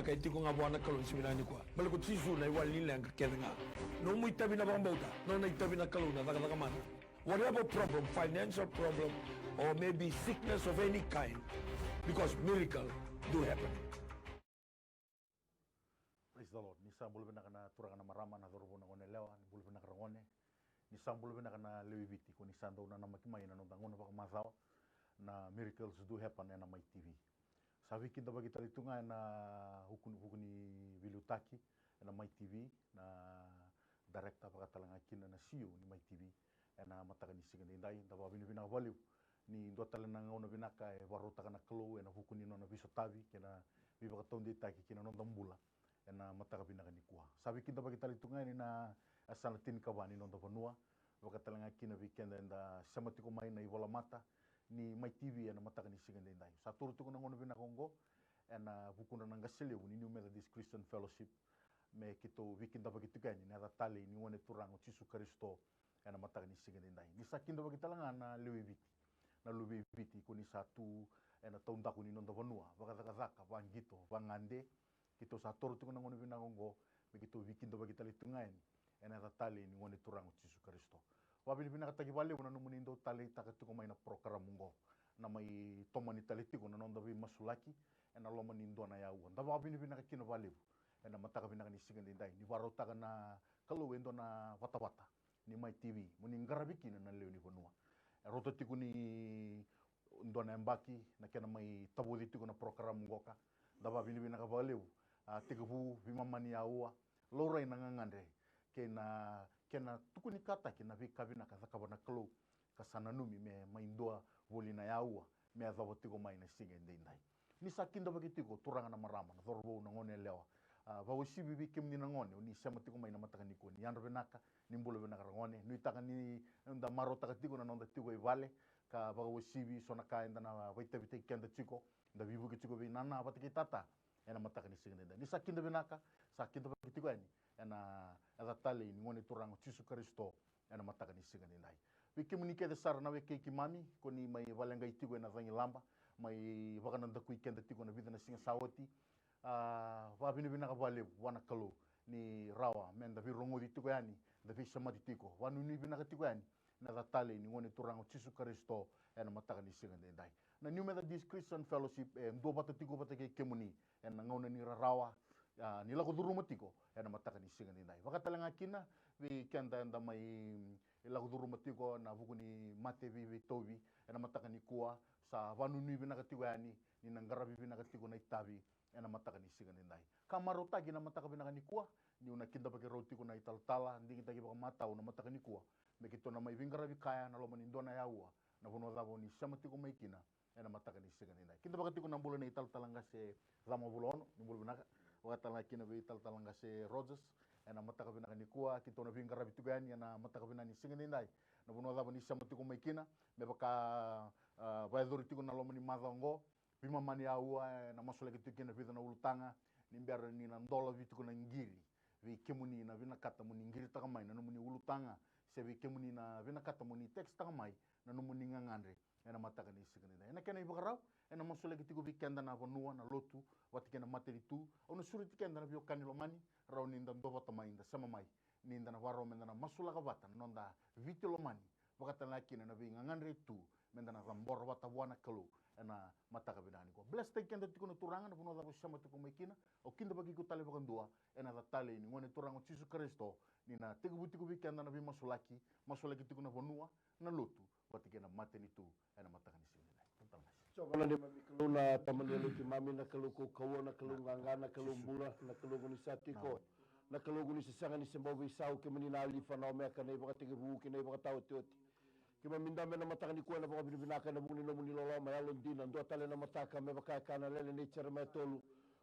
kay tiko nga buwan kalon si minani ko balik ko tisu na iwal nila ang kakenga no mo itabi na bambauta no na itabi na kalon na taka man whatever problem, financial problem or maybe sickness of any kind, because miracle do happen. Praise the Lord. Nisa bulu bina kana turanga na marama na dorobo na ngone lewa ni bulu bina karangone nisa bulu bina kana lewibiti ko nisa ndo na makimai na nondangona pa mazao na miracles do happen na my TV. Sabi kinda bagi talitunga na hukuni vilutaki na my TV na director pakatalanga kina na CEO ni my TV na mataka ni siga ndai ndaba bini bina value ni ndo talana ngona binaka e warota kana klo na hukuni no na biso tabi kina biba katonde taki kina no dambula na mataka binaka ni kuha. Sabi kinda bagi talitunga ni na asalatin kawani no vanua pakatalanga kina weekend nda samatiko mai na ivola mata ni my TV na mataka ni siga ndai. Saturu tuko ngona bina kongo na bukuna nanga seleu ni New Methodist Christian Fellowship me kito weekend bagi tukani na tali ni ngone turango Yesu Kristo na mataka ni siga ndai. Ni sakinda bagi talanga na lewibiti. Na lewibiti ko ni satu na taunda ko ni nonda vanua bakazaka bangito bangande kito saturu tuko ngona bina kongo me kito weekend bagi tali tungani na tali ni ngone turango Yesu Kristo. Wabili bina katagi bale una numunindo tali takatuko mai na program mungo na mai tomani tali tiko na nonda bi masulaki na loma ni ndona ya uan. Da wabili bina kakino bale na mataka bina ni siga ndai ni warota kana kalau endo na wata ni my TV muni ngarabiki na leo ni vanua. Roto tiko ni ndona mbaki na kena mai tabudi tiko na program mungoka. Da wabili bina ka bale tiko bu bimamani ya ua lorai na ngangande kena tukuni kata kena vikavina kasakabana klo kasana numi me maindoa volina yaua me azavo tiko mai na siga ndai. Ni sakinda bagitiko turanga na marama na thorbo na ngone lewa. Vawisibi bi kimni na ngone ni sema tiko mai na mataka niko ni andro benaka ni mbolo benaka ngone ni taka ni nda maro taka tiko na nonda tiko ivale ka vawisibi sona ka enda na waita vite kenda tiko nda vivu ki tiko binana batiki tata ena mataka ni siga ndai. Ni sakinda benaka sakinda bagitiko ani ena tali ni ngone turango Yesu Kristo ena mataka ni siga ndai. Wiki munike de sar na wiki kimami ko ni mai valenga itiko ena zangi lamba mai vakananda ku ikenda tiko na vida na singa sawati wa bini bina ka bale wana kalo ni rawa men da virongo tiko yani da vi samati tiko wanu ni bina ka tiko yani na tali ni ngone turango Yesu Kristo ena mataka ni siga ndai. Na New Methodist Christian Fellowship ndo bata tiko bata ke kemuni ena ngone ni rawa ni lako duruma tiko ena mataka ni siga ndai. Wakatalanga kina vi kenda nda mai lako duruma tiko na vukuni mate vi tobi ena mataka ni kuwa sa wanu ni bina ka tiko yani ni nangarabi bina ka tiko na itabi ena mataka ni siga ndai. Kamaro tagi na mataka bina ka ni kuwa ni una kinda bagi roti ko na italtala ndi kita baka mata una mataka ni kuwa me kito na mai vingarabi kaya na loma ni ndona ya ua na vono davo ni sama tiko mai kina ena mataka ni siga ndai. Kinda baka tiko na mbolo na italtala ngase zama bulono ni mbolo bina wakatala kina be italtala ngase Rogers ena mataka bina ka ni kuwa kito na vingarabi tiko yani ena mataka bina ni siga ndai. Na vono davo ni sama tiko mai kina me baka vaedori tiko na loma ni mazango bima mani ya ua na masole ki tiko na vida na ulutanga ni mbera ni na ndola vitiko na ngiri vi kemuni na vina kata muni ngiri taka mai na numuni ulutanga se vi kemuni na vina kata muni text taka mai na numuni ngangandre ena mataka ni siga ndai. Ena kena ibakarau ena masole ki tiko vi kenda na vanua na lotu watike na materi tu ona suri tikenda na vio kanilo mani rau ni nda ndova tamai nda sama mai ni nda na waro menda na masula kavata na nonda vitilo mani wakatala kina na vi ngangandre tu menda na zambor wata wana kalu ena mataka binani ko bless take kenda tiko na turanga na vono davo sama tiko mai kina o kinda bagi ko tale bakandua ena tale ni ngone turango Yesu Kristo ni na tiko butiko weekend na vi masulaki tiko na vanua na lotu watike na mateni tu ena mataka ni siga ndai. So kalau dia mami kaluna tamani luki mami na kaluko kawo na kalunganga na kalumbura na kaluguni satiko na kaluguni sisanga ni sembovi sau ke mani na alifa na omeka na ibaka tigi buki na ibaka tau tioti kima mindame na mataka ni kuwa na baka binibinaka na buni no muni lolo ma yalo ndina ndo tale na mataka me baka kana lele ni chere me tolu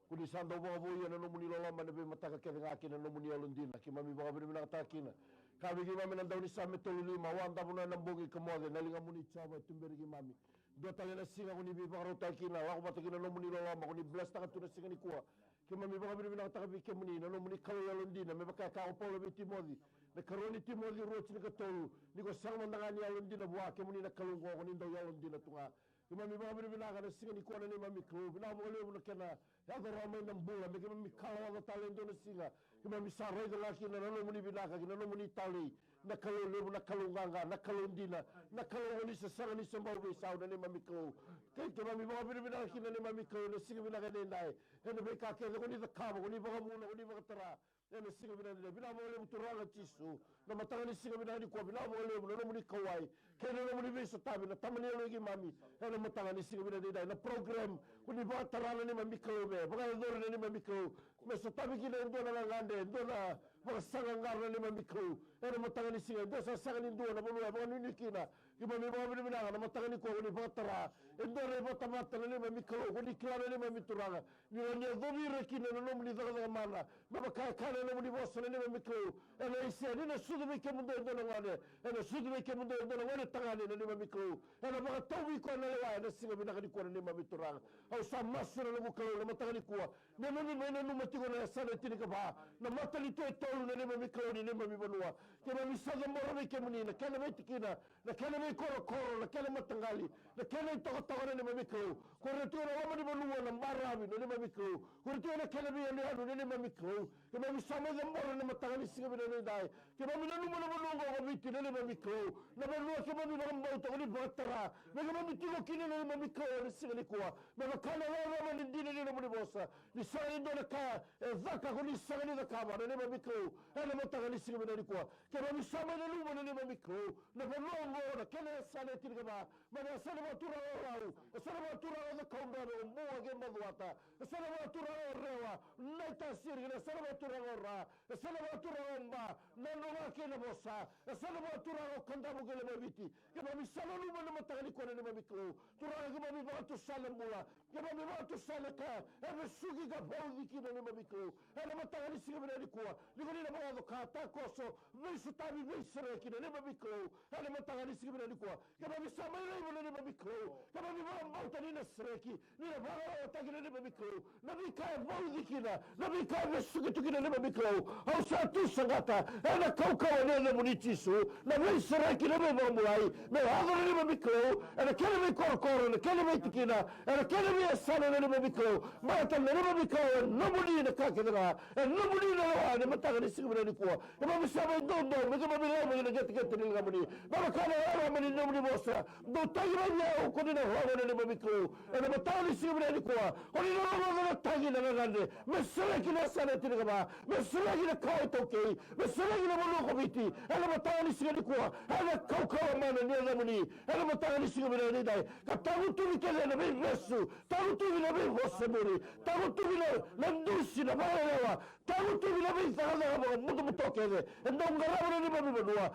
kuni sando baka buya na no muni lolo ma na be mataka ke ngaki na no muni yalo ndina kima mi baka binibinaka takina kabi ki mami na ndauni sa me tolu lima wanda buna na mbungi kamode na linga muni chawa tumberi ki mami do tale na singa kuni bi baka rota kina wako matakina no muni lolo ma kuni bless taka tuna singa ni kuwa kima mi baka binibinaka taka bi ke muni na no muni kalu yalo ndina me baka ka opolo be timodi na karoni timodi rochi ni katolu ni ko sang mandanga ni yalo ndina buwa ke muni na kalungo ko ni ndo yalo ndina tunga Mami baka binibinaga na singa ni kuana ni mami klo. Binabo ka lewo na kena. Yaga ramay ng bula. May mami kalawa ka talento na singa. Mami saray ka laki na nalo mo ni binaga. Kinano mo ni tali. Nakalo lewo nakalunganga. Nakalundina. Nakalo ni sa sanga ni sa mawbi sao na ni mami klo. Kaya mami baka binibinaga kina ni mami klo. Na singa binaga ni nai. Eno may kakela ko ni takama. Ko ni baka muna. Ko ni baka tara. Eno singa binaga ni. Binabo ka lewo turanga chisu. Na matanga ni singa binaga ni kuwa. Binabo ka lewo. Nano mo ni kawai. Kaya nano mo ni beso tabi. Na tamani alo yung mami. Eno matanga ni singa binaga ni nai. Na program. Kuni baka tarana ni mami klo be. Baka yadoro ni mami klo. Meso tabi kina endo na langande. Endo na baka sangangar ni mami klo. Eno matanga ni singa. Endo sa sanga ni ndo na bulua. Baka nunikina. Imami baka binibinaga. Na matanga ni kuwa. Kuni baka tara. Endo na baka tamata na ni mami klo. Kuni kilana ni mami turanga. Ni wanya dhomira kina na nomu ni dhaka mana. Mama kaya kaya na muni bosa na ni mami klo. Eno isia. Nina sudu mike mundo endo na ngane. Eno sudu mike mundo endo na ngane tangani na ni mami klo. Eno baka tawi kwa na lewa. Eno singa binaka ni kuwa na ni mami turanga. Au sa masu na lagu klo. Na matanga ni kuwa. Nena ni mena numatigo na sana tini ka ba. Na mata ni to tolu na ni mami klo ni mami banua. Kena mi sada moro mike muni. Na kena me tikina. Na kena me koro koro. Na kena matangali. Na kena itoko toko na ni mami klo. Kore tuwa na wama ni banua na marabi na ni mami klo. Kore tuwa na kena mi yani anu na ni mami klo. Kena mi sama za moro na matangali singa bina ni dai. Kena mi nanu mana banua kwa viti na ni mami klo. Na banua kema mi baka mbauta kuni batara. Mega mami tigo kini na ni mami klo na singa ni kuwa. Mega kana wama ni dini ni muni bosa. Ni sanga ni dona ka zaka kuni sanga ni zakama na ni mami klo. Ena matangali singa bina ni kuwa. Kena mi sama na luma na ni mami klo. Na banua ngora kena sana tini ka ba. Mana sana matura orau. Sana matura o kaunda no mua ge maduata. Sana matura o rewa. Naita sirgina sana matura o ra. Sana matura o mba. Nanonga kena bosa. Sana matura o kandamu ge le mabiti. Ke mami sana luma na matangani kone ni mami klo. Turanga ke mami batu sala mula. Ke mami batu sala ka. Ebe sugi ka baudi kina ni mami klo. Ena matangani singa bina ni kuwa. Niko nina mga do kata koso. Visu tabi visere kina ni mami klo. Ena matangani singa bina ni kuwa. Ke mami sama ilaibu ni mami klo. Ke mami mga mbauta nina sreki. Nina mga otaki ni mami klo. Nabi kaya baudi kina. Nabi kaya vesugi tu kina ni mami klo. Au sa tu sangata. Ena kaukawa nina munitisu. Nabi sreki ni mami mulai. Me hadro ni mami klo. Ena kena mi korokoro. Ena kena mi tikina. Ena kena mi asana ni mami klo. Mata ni mami klo. Nomuni na kakidra. Nomuni na lawa. Ni matangani singa bina ni kuwa. Ke mami sama dondo. Mega mami lawa ni gati ni ngamuni. Mama kana lawa mani nomuni bosa. Do tagira nyao kuni na hawa ni mami klo. Ena matangani singa bina ni kuwa. Kuni na lawa na tagi na ngande. Mesele kina sana tini kaba. Mesele kina kawa tokei. Mesele kina mulu komiti. Ena matangani singa ni kuwa. Ena kaukawa mana ni ngamuni. Ena matangani singa bina ni dai. Katagu tuvi kele na bei resu. Tagu tuvi na bei hosemuri. Tagu tuvi na ndusi na maelewa. Tagu tuvi na bei zahada kama mutu mutokeze. Enda ungarama ni mami manua.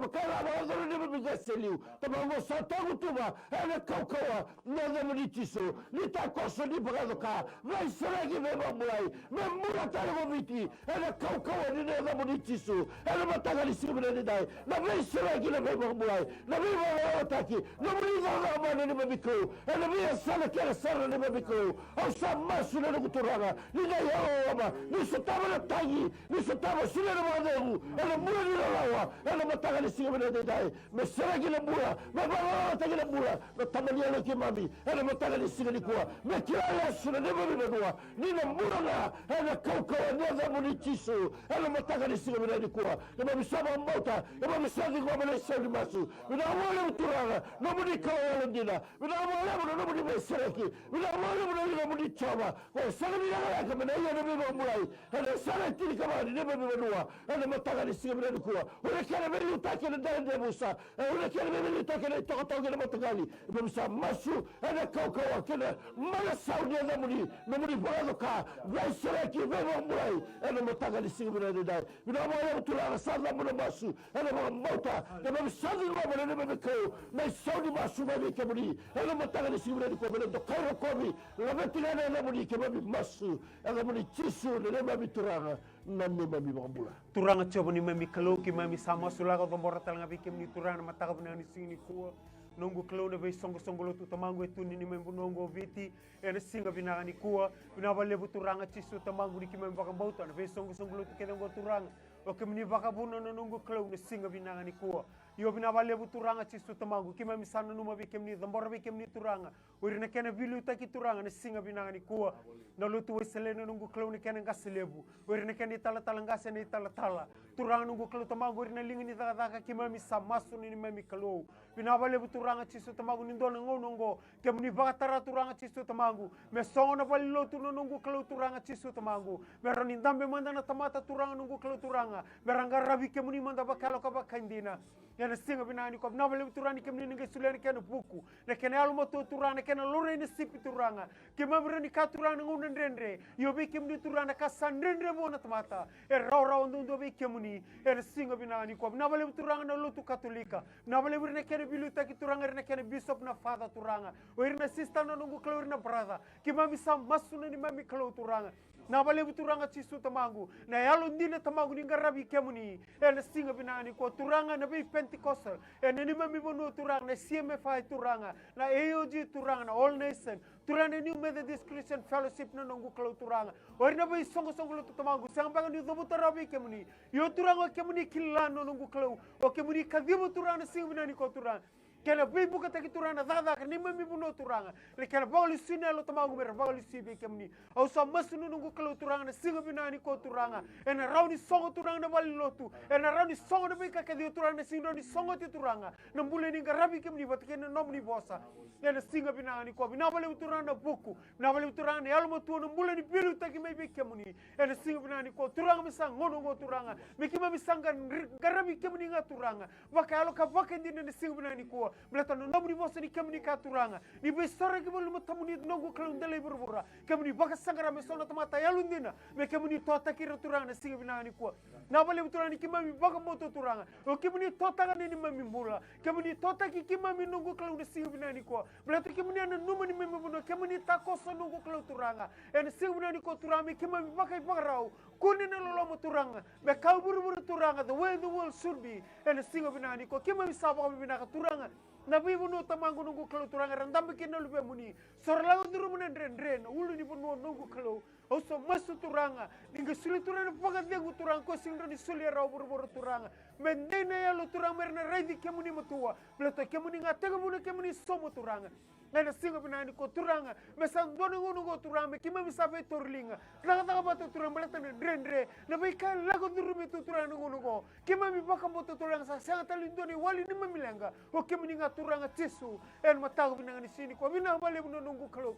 Makala abadoro ni mami gaseliu. Tamango sa tagu tuva. Ena kaukawa. Nada munitiso. Nita koso ni bagado ka. Vai seregi mema mulai. Memula tala maviti. Ena kaukawa ni nada munitiso. Ena matangani singa bina ni dai. Na vai seregi na mema mulai. Na vai otaki. Na muli zahada ni mami klo. Ena vai sana kera sana ni mami klo. Au sa masu na nukuturanga. Nina yao ama. Nisutama na tagi. Nisutama sila na madegu. Ena mula ni lawa. Ena matangani singa bina ni dai. Me seregi na mula. Me bala tagi na mula. Me tamania na kimami. Ena matangani singa ni kuwa. Me kila yesu na mami manua. Nina mula na. Ena kaukawa neza munitisu. Ena matangani singa bina ni kuwa. Ema misama mbauta. Ema misadi kwa mele saudi masu. Mina amole uturanga. Nomuni kawa walundina. Mina amole muna nomuni mesereki. Mina amole muna nomuni chama. Kwa sana mina yaka mina iya nemi mamulai. Ena sana tini kama ni mami manua. Ena matangani singa bina ni kuwa. Unekele meli utake na dende musa. Unekele meli utake na itokotauke na matangani. Ema misama masu. Ena kaukawa kena. Mana saudi ya nomuni borado ka. Vaisereki vema mulai. Ena matangani singa bina ni dai. Mina amole uturanga sada muna masu. Ena mga mbauta. Ena misadi ngoma na mami klo. Na saudi masu mami kemuni. Ena matangani singa bina ni kuwa. Mena dokairo komi. Lametina na muni kemami masu. Ena muni chisu na mami turanga. Na mami mambula. Turanga chobo ni mami klo ki mami sama sulaga dombora talanga bike ni turanga mataka bina ni singi kuwa. Nongo klo na bei songo tu tamango etu ni membu nongo viti ena singa bina ni kuwa. Bina lebu turanga chisu tamango ni kimem baka bauta na bei songo tu kedengo turanga. Oke mini baka buno no nongo klo na singa bina ni kuwa. Yo bina valebu turanga chisu tamangu kima misana numa bikem ni dambora bikem ni turanga. Uri na kena vilu taki turanga na singa binanga ni kuwa. Na lutu weselena nungu klau ni kena ngaselebu. Uri na kena itala tala ngase na itala tala. Turanga nungu klau tamangu uri na lingi ni daka kima misa masu ni memi kalau. Bina valebu turanga chisu tamangu ni ndona ngonongo. Kemu ni bakatara turanga chisu tamangu. Me songo na vali lotu no nungu klau turanga chisu tamangu. Mera ni ndambe manda na tamata turanga nungu klau turanga. Mera ngarabi kemu ni manda bakalo ka bakandina. Yana singa binani ko na vale turani kemu ni ngesuleni kena buku. Na kena alumo turanga kena lore ni sipi turanga. Kema berani ka turanga nguna ndrendre. Yo be kemu ni turanga ka sandrendre bona tamata. E raw ndo be kemu ni. Yana singa binani ko na vale turanga na lutu katolika. Na vale berani kena bilu taki turanga na kena bishop na father turanga. Werina sister na nungu klau na brother. Kema misa masuna ni mami klau turanga. Na vale turanga chisu tamangu na yalo ndina tamangu ni ngarabi kemuni na singa binani ko turanga na be Pentecostal ni mami bono turanga na CMFI turanga na AOG turanga na All Nation turanga ni Methodist Christian Fellowship na nungu klau turanga ori na be songo lo tamangu sanga ni dobu tarabi kemuni yo turanga kemuni kilano nungu klau o kemuni kadibo turanga singa binani ko turanga kena bibu kata ki turanga dada ka ni mami buno turanga le kena bawli sinelo tamangu mer bawli sibe kemni au sa masunu nungu kalo turanga na singa binani ko turanga ena rauni songo turanga na wali lotu ena rauni songo na bika kadi turanga na singa ni songo ti turanga na mbule ni ngarabi kemni batkena nomni bosa ena singa binani ko bina wali turanga na buku na wali turanga na yalmo tu na mbule ni bilu taki mai be kemni ena singa binani ko turanga misang ngono go turanga mikima misanga ngarabi kemni nga turanga baka alo ka baka ndine na singa binani ko Belata no nobri vosa ni kemni ka turanga ni besara ke bolu matamuni nongo kalun dele burbura kemni baka sangara me sona tamata yalundina me kemni tota kira turanga na singa binani ko na bale turani kimami baka moto turanga o kemni tota ga ni mami mula kemni tota ki kimami nongo kalun na singa binani ko belata kemni na numa ni mami buno kemni ta kosa nongo kalun turanga en singa binani ko turami kimami baka rau kuni na lolo turanga me ka burbura turanga the way the world should be en singa binani ko kimami sabo binaka turanga na vivo no tamangu nungu kalo turanga randambe kena lupe muni sorlago duru muna ndren ulu ni bono nungu kalo oso masu turanga ninga suli turanga pagat dengu turanga ko singro ni suli rau buru turanga mendena ya lo turanga merna raidi kemuni matua blata kemuni ngatega muna kemuni somo turanga nena singa binani ko turanga mesang dono ngungo turanga kima misabe torlinga naga bata turanga blata ndren na baika lago duru metu turanga ngungo kima mi baka moto turanga sa sanga talindoni wali ni mamilanga o kemuni turanga tisu en matago binanga ni sini ko bina bale buno nungu kalo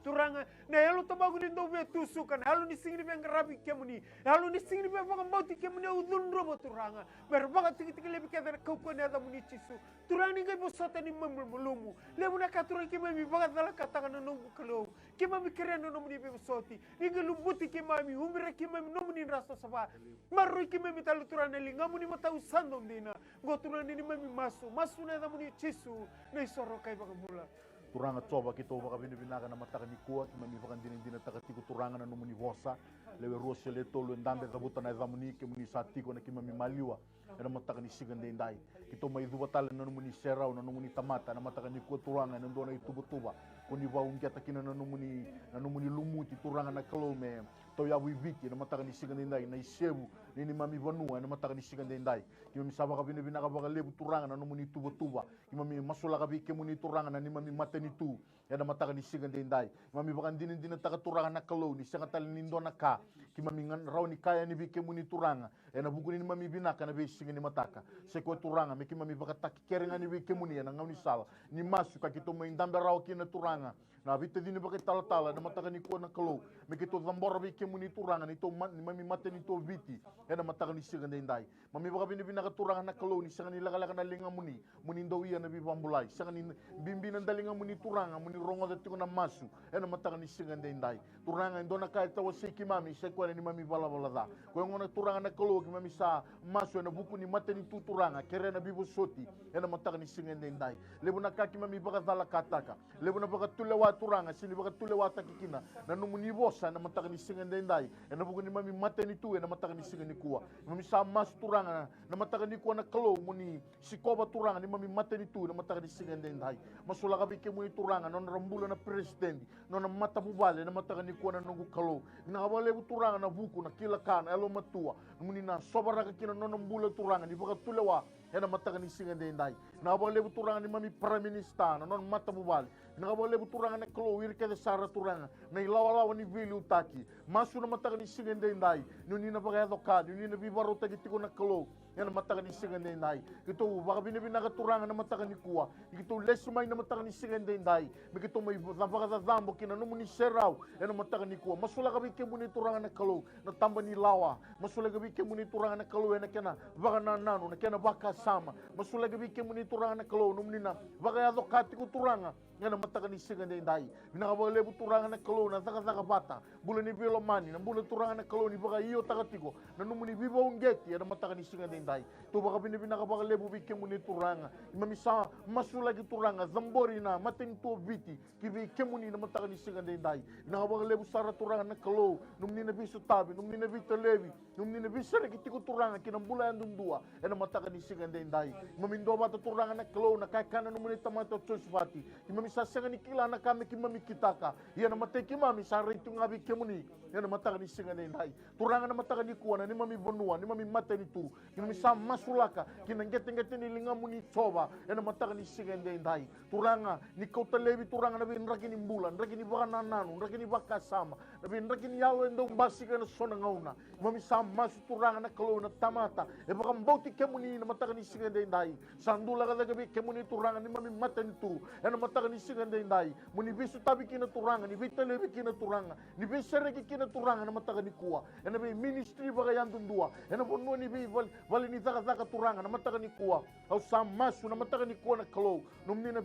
turanga na yalo tabagu ni ndobe tusukan halu ni singri ben rabi kemuni halu ni singri ben baka mauti kemuni udun robo turanga ber baka tiki lebi keda ko ko ne da muni tisu turanga ngai bosata ni mamulumu lebu na katuranga kemami baka dala katanga nungu kalo kemami kereno no muni be soti ninga lumbuti kemami umre kemami no muni rasa saba marro kemami talu turanga linga muni mata usando ndina go turanga ni mami masu na da muni tisu nei soro kai baka mula turanga coba kita baka binibinaga na mataka ni kuwa kimami baka dina takatiku turanga na numuni vosa lewe rosya le tolu ndambe kabuta na zamuni kimuni satiko na kimami maliwa na mataka ni sigande ndai kita mai duba tale na numuni serau na numuni tamata na mataka ni kuwa turanga na ndona ituba kuni ba ungia takina na numuni lumuti turanga na kalome to ya wiviki na mataka ni sigande ndai na isebu ni mami vanua na mataka ni sigande ndai kimami sabaka binibinaga baka lebu turanga na numuni tuba kimami masula ka bikemuni turanga na ni mami mateni tu ya na mataka ni sigande ndai mami baka dina taka turanga na kalo ni sanga tali ni ndona ka kimami ngan raw ni kaya ni bikemuni turanga na buku ni mami binaka na be sigande mataka seko turanga me kimami baka takikerenga ni bikemuni na ngam ni sala ni masu ka kito mo indambe raw kina turanga na vite dini baka tala na mataka ni ko na kalo me kito zambora bikemuni turanga ni to ni mami mateni to viti na mataka ni sigande ndai mami baka binaka turanga na kalo ni sanga ni laga na linga muni ndo iya na bibambulai sanga ni bimbi na dalinga muni turanga muni rongo da tiko na masu na mataka ni sigande ndai turanga ndona kai tawa seki mami sekwa ni mami bala da ko ngona turanga na kalo ki mami sa masu na buku ni mateni tu turanga kere na bibo soti na mataka ni sigande ndai lebu na kaki mami baka dala kataka lebu na baka tulewa turanga sini baka tulewa takikina na numuni bosa na mataka ni sigande ndai na buku ni mami mateni tu na mataka ni sigande kuwa mami sa masu turanga na mataka ni kuwa na kalo muni sikoba turanga ni mami mateni tu na mataka ni sigande ndai masula ka bike muni turanga non rambula na presidenti non mata bubale na mataka ni kuwa na nungu kalo na kabale turanga na buku na kila kana elo matua muni na sobara ka kina non mbula turanga ni baka tulewa ena mataka ni singa de ndai na ba lebu turanga ni mami prime minister na non mata bubali na ba lebu turanga na klo wir ke de sara turanga na ilawa ni vili utaki masu na mataka ni singa de ndai ni na ba ga dokad ni na bibaro tagi tiko na klo ena mataka ni singa de ndai kito ba bini bina ka turanga na mataka ni kuwa kito lesu mai na mataka ni singa de ndai me kito mai ba ga zambo kina no muni serau ena mataka ni kuwa masula ka ke muni turanga na klo na tamba ni lawa masula ka ke muni turanga na klo ena kena ba na nanu na kena baka sama masula ka ke muni turanga na klo no muni na ba ga dokati ku turanga ena mataka ni singa de ndai bina ka ba lebu turanga na klo na zaka bata bula ni bilo mani na bula turanga na klo ni ba ga iyo takatiko na no muni bibo ungeti ena mataka ni singa de ndai to baka bini bina ka baka lebu bike muni turanga imamisa masula ki turanga zambori na matin to viti ki vi kemuni na mataka ni singa de ndai na baka lebu sara turanga na kalo numni na bisu tabi numni na vita levi numni na bisere ki tiku turanga ki nambula andum dua ena mataka ni singa de ndai mamindo bata turanga na kalo na kai kana numni tamato chosfati imamisa senga ni kila na kame ki mami kitaka na mateki mami sa ritu ngabi kemuni ena mataka ni singa de ndai turanga na mataka ni kuana ni mami bonua ni mami mateni tu imamisa masulaka kinangete ni lingamu ni coba ena mataka ni singa de ndai turanga ni kota levi turanga na bin rakini bulan rakini baka nanu rakini baka sama na bin rakini yalo endo basi kana sona ngauna mami sama su turanga na kalo na tamata e baka mbauti kemuni na mataka ni singa de ndai sandula ka gabi kemuni turanga ni mami mateni tu ena mataka ni singa de ndai muni bisu tabi kina turanga ni vita levi kina turanga ni bisere kina turanga na mataka ni kuwa ena be ministry baka yandundua ena bonua ni be vali ni zaka turanga na mataka ni kuwa au samasu na mataka ni kuwa na kalo numni na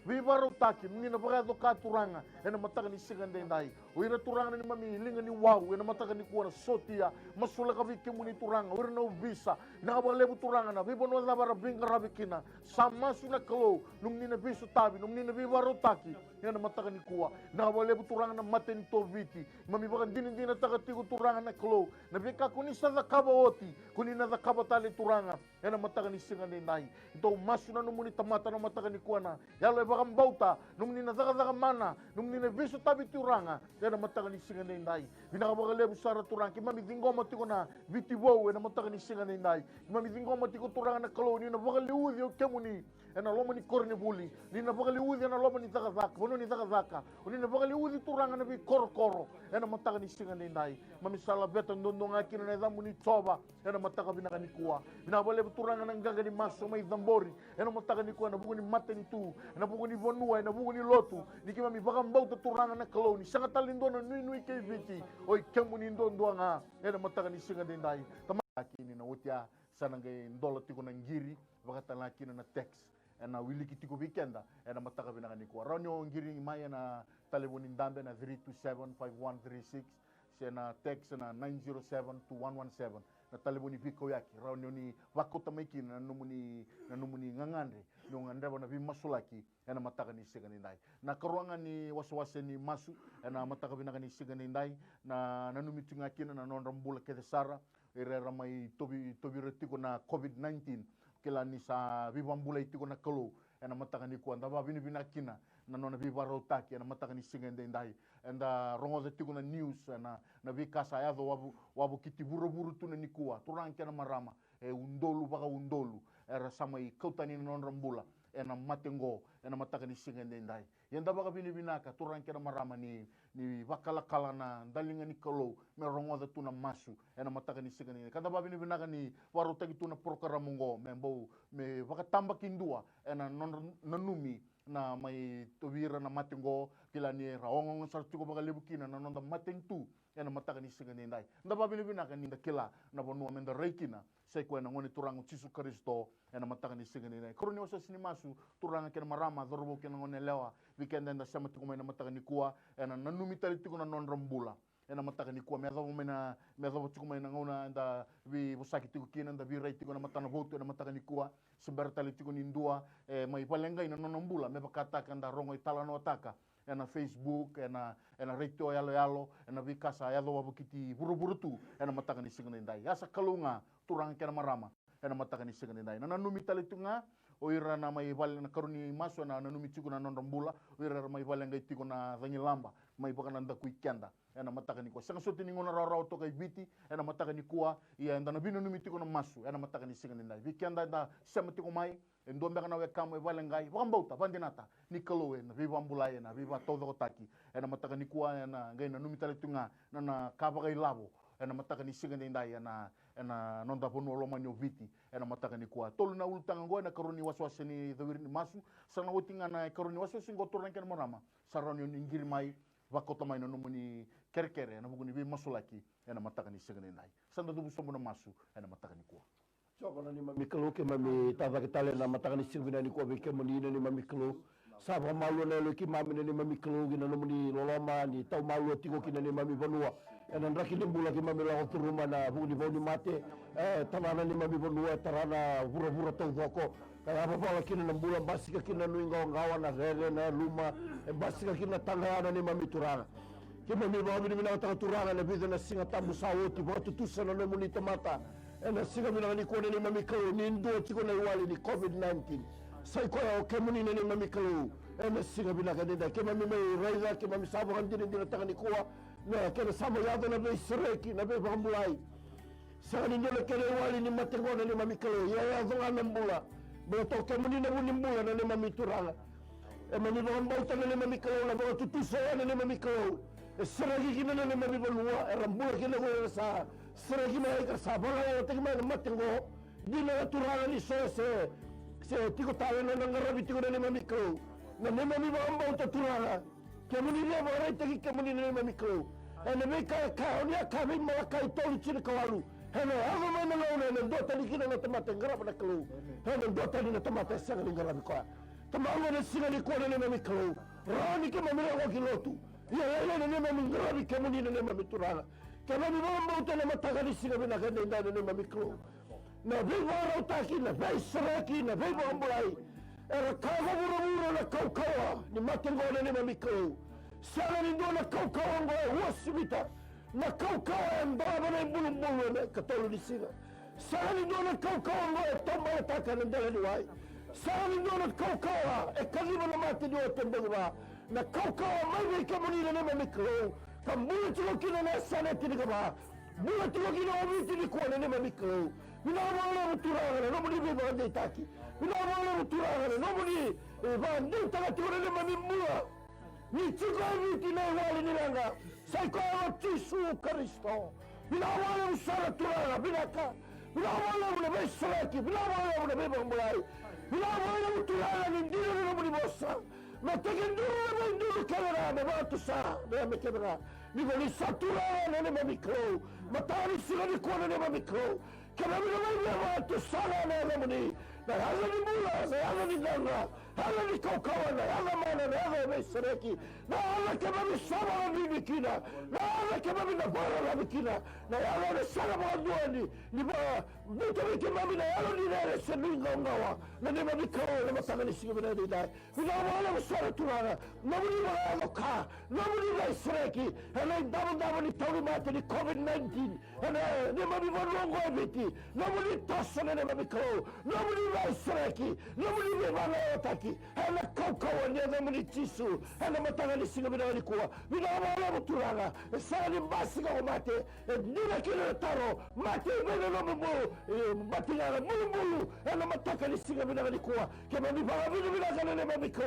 bibaro taki numni na baka doka turanga ena mataka ni singa de ndai uira turanga ni mami linga ni wau ena mataka ni kuwa na sotia masula ka bike muni turanga uira na ubisa na ba lebu turanga na bibo no zabara binga rabikina samasu na kalo numni na bisu tabi numni na bibaro taki ena mataka ni kuwa na ba lebu turanga na maten to viti mami baka dinin taka tiku turanga na kalo na bika kuni sa zakaba oti kuni na zakaba tali turanga ena mataka ni singa de ndai ito masu na numuni tamata na mataka ni kuwa na yalo e baka mbauta numni na zaka mana numni na bisu tabi turanga ena mataka ni singa de ndai binaka baka lebu sara turanga ki mami dingoma tiko na viti wo ena mataka ni singa de ndai mami dingoma tiko turanga na kalo ni na baka liuzi o kemuni ena loma ni korne buli ni na baka liuzi ena loma ni zaka bono ni zaka ni na baka liuzi turanga na bi koro ena mataka ni singa de ndai mami sala beta ndondonga kina na zamu ni toba ena mataka binaka ni kuwa binaka baka lebu turanga na ngaga ni maso mai zambori ena mataka ni kuwa na buku ni mateni tu ena buku ni vonua ena buku ni lotu ni kima mi baka mbauta turanga na kalo ni sanga talindona nui ke viti oi kemu ni ndondoanga ena mataka ni singa de ndai kini na utia sanange ndola tiko na ngiri baka tala kina na text ena wiliki tiko weekenda ena mataka binaka ni kuwa ranyo ngiri mai na taleboni ndambe na 3275136 sena text na 9072117 na taleboni biko yaki ranyo ni wakota maiki na numuni ngangandre no ngandeba na bimasulaki ena mataka ni singa ndai na karuanga ni waswase ni masu ena mataka binaka ni singa ndai na nanumitunga kina na nonrambula kedesara irera mai tobi retiko na COVID-19 kila ni sa bibambula itiko na kalo ena mataka ni kuanda ba bini binakina na nona bibaro taki ena mataka ni singa ndai enda rongo ze tiko na news na bikasa ya wabu kiti buru tu na nikua turanke na marama undolu baka undolu era samai kautani na nonrambula ena matengo ena mataka ni singa ndai yenda baka bini binaka turanke na marama ni bakala na dalinga ni kalo me rongo za tuna masu ena mataka ni singa ndai kada ba bini binaka ni waru tagi tuna programa membo me baka tamba kindua ena nanumi na mai tobira na matengo kila ni raongo sartiko baka lebukina na nonda matentu ena mataka ni singa ndai nda ba bini binaka ni nda kila na bonua menda reikina sai ko ena ngoni turango Jesu Kristo ena mataka ni singa ndai koroni wasa sini masu turanga kena marama dorobo kena ngone lewa weekend nda sama tiko na mataka ni kuwa ena nanumi tali tiko na non rambula ena mataka ni kuwa mezo tiko na ngona nda vi busaki tiko kina nda vi rai tiko na matana voto ena mataka ni kuwa sebar tali tiko ni ndua mai palenga ina non rambula me bakata kanda rongo itala no ataka ena Facebook ena reito yalo ena vikasa yalo wabukiti buru tu ena mataka ni singa ndai yasa kalunga turanga kena marama ena mataka ni singa ndai na nanumi tali tunga oira na mai vale na karuni maso na nanumi tiko na non rambula oira mai vale ngai tiko na zanyilamba mai baka nanda kuikenda ena mataka ni kua sanga so tini ngona rau toka i biti ena mataka ni kua ia enda na bino numi tiko na masu ena mataka ni singa ni nai viki anda da sema tiko mai e ndo mbeka na we kamo e valengai wakambauta vandinata ni kaloe na viva ambulai na viva todo taki ena mataka ni kua ena ngai na numi tale tunga na kava kai lavo ena mataka ni singa ni nai ena nonda ponu loma ni viti ena mataka ni kua tolu na ultanga ngo ena karoni waswase ni the ni masu sana utinga na karoni waswase ngo torang ken morama saroni ni ngiri mai wakota mai no muni kerkere na buguni vi masulaki ena mataka ni singa ni nai sanda du somo na masu ena mataka ni kua Sokona ni mami kalo ke mami tava ke tale na mataka ni sirvina ni ko ke moni ni mami kalo saba malu na lo ki mami ni mami kalo gina no moni loloma ni tau malu tiko kina ni mami vanua ena raki ni bula ki mami la turuma na buni boni mate tanana ni mami vanua tarana vura tau voko kaya apa kina na bula basika kina no ngawa na rere na luma basika kina tangana ni mami turanga ki mami bawa ni mina turanga na bidana singa tamu sawo ti botu tusana no moni tamata ena singa mina ni kone ni mami kalo ni ndo tiko na wali ni COVID-19 sai ko o kemuni ni mami kalo ena singa mina ka deda ke mami mai raida ke mami sabo kan dina dina tanga ni kuwa na ke na sabo yado na be sreki na be bambulai sa ni ndola ke wali ni matengona ni mami kalo ya zonga na mbula bo to kemuni na buni mbula na ni mami turanga e mami bambauta na ni mami kalo na bo tutusa na ni mami kalo sreki kina na ni mami balua era mbula kina ko sa seregi mai ka sabara o te mai matengo dina turana ni so se tiko tale no ngarabi tiko ne mami kro na ne mami bamba o turana ke muni ne mara te ke muni ne mami kro ene me ka oni ka me ma ka tolu chini kawalu ene ava mai na no ndo tali kina na tamate ngaraba na kro ene ndo tali na tamate sanga ni ngarabi ko tamango ne singa ni ko ne mami kro rani ke mami ro kilotu ya ne mami ngarabi ke muni ne mami turana kena mi bamba utana mataka ni singa bina kende ndani ni mamikro na viva rautaki na vai saraki na viva ambulai era kawa bura na kaukawa ni matengone ni mamikro sana ni ndo na kaukawa ngo wasibita na kaukawa mbaba na mbulu na katolu ni singa sana ni ndo na kaukawa ngo tomba taka na ndani wai sana ni ndo na kaukawa e kaziba na mate ni otembwa na kaukawa mai kama ni na mamikro kambula tiko kina na sana tiko ba bula tiko kina obiti ni kuone ne mamikro mina wala muturanga no muni be bande taki mina wala muturanga no muni bande taka tiko ne mamimula ni tiko obiti na wali ni langa sai ko tisu kristo mina wala usara turanga binaka mina wala be salaki mina wala be bambulai mina wala muturanga ni ndiro no muni bossa ma tegenduru nduru kamera me batu sa me kamera ni voli satura ne mamikro matari sira ni kona ne mamikro kama mi no batu sala ne muni na hala ni mula na hala ni nanga hala ni kaukawa na hala mana na hala me sereki na hala kama mi sama ni bikina na hala kama mi na bara na bikina na hala ni sala mwanduani ni ba Buta mi kima mi na yalo ni nere se minga ungawa na nema mi kao na matanga ni singa mina ni dai mina wala msara turana namuni wala ka namuni na isreki hala ndamu ni tauri mate ni COVID-19 hala nema mi wanongo ebiti namuni tosa na nema mi kao namuni na isreki namuni mi wala otaki hala kaukawa ni namuni tisu hala matanga ni singa mina ni kuwa mina wala muturana sara ni mbasi kao mate nina kile taro mate mina nomu batinga mulu ena mataka ni singa bina ni kuwa kema mi para bina ne mami ko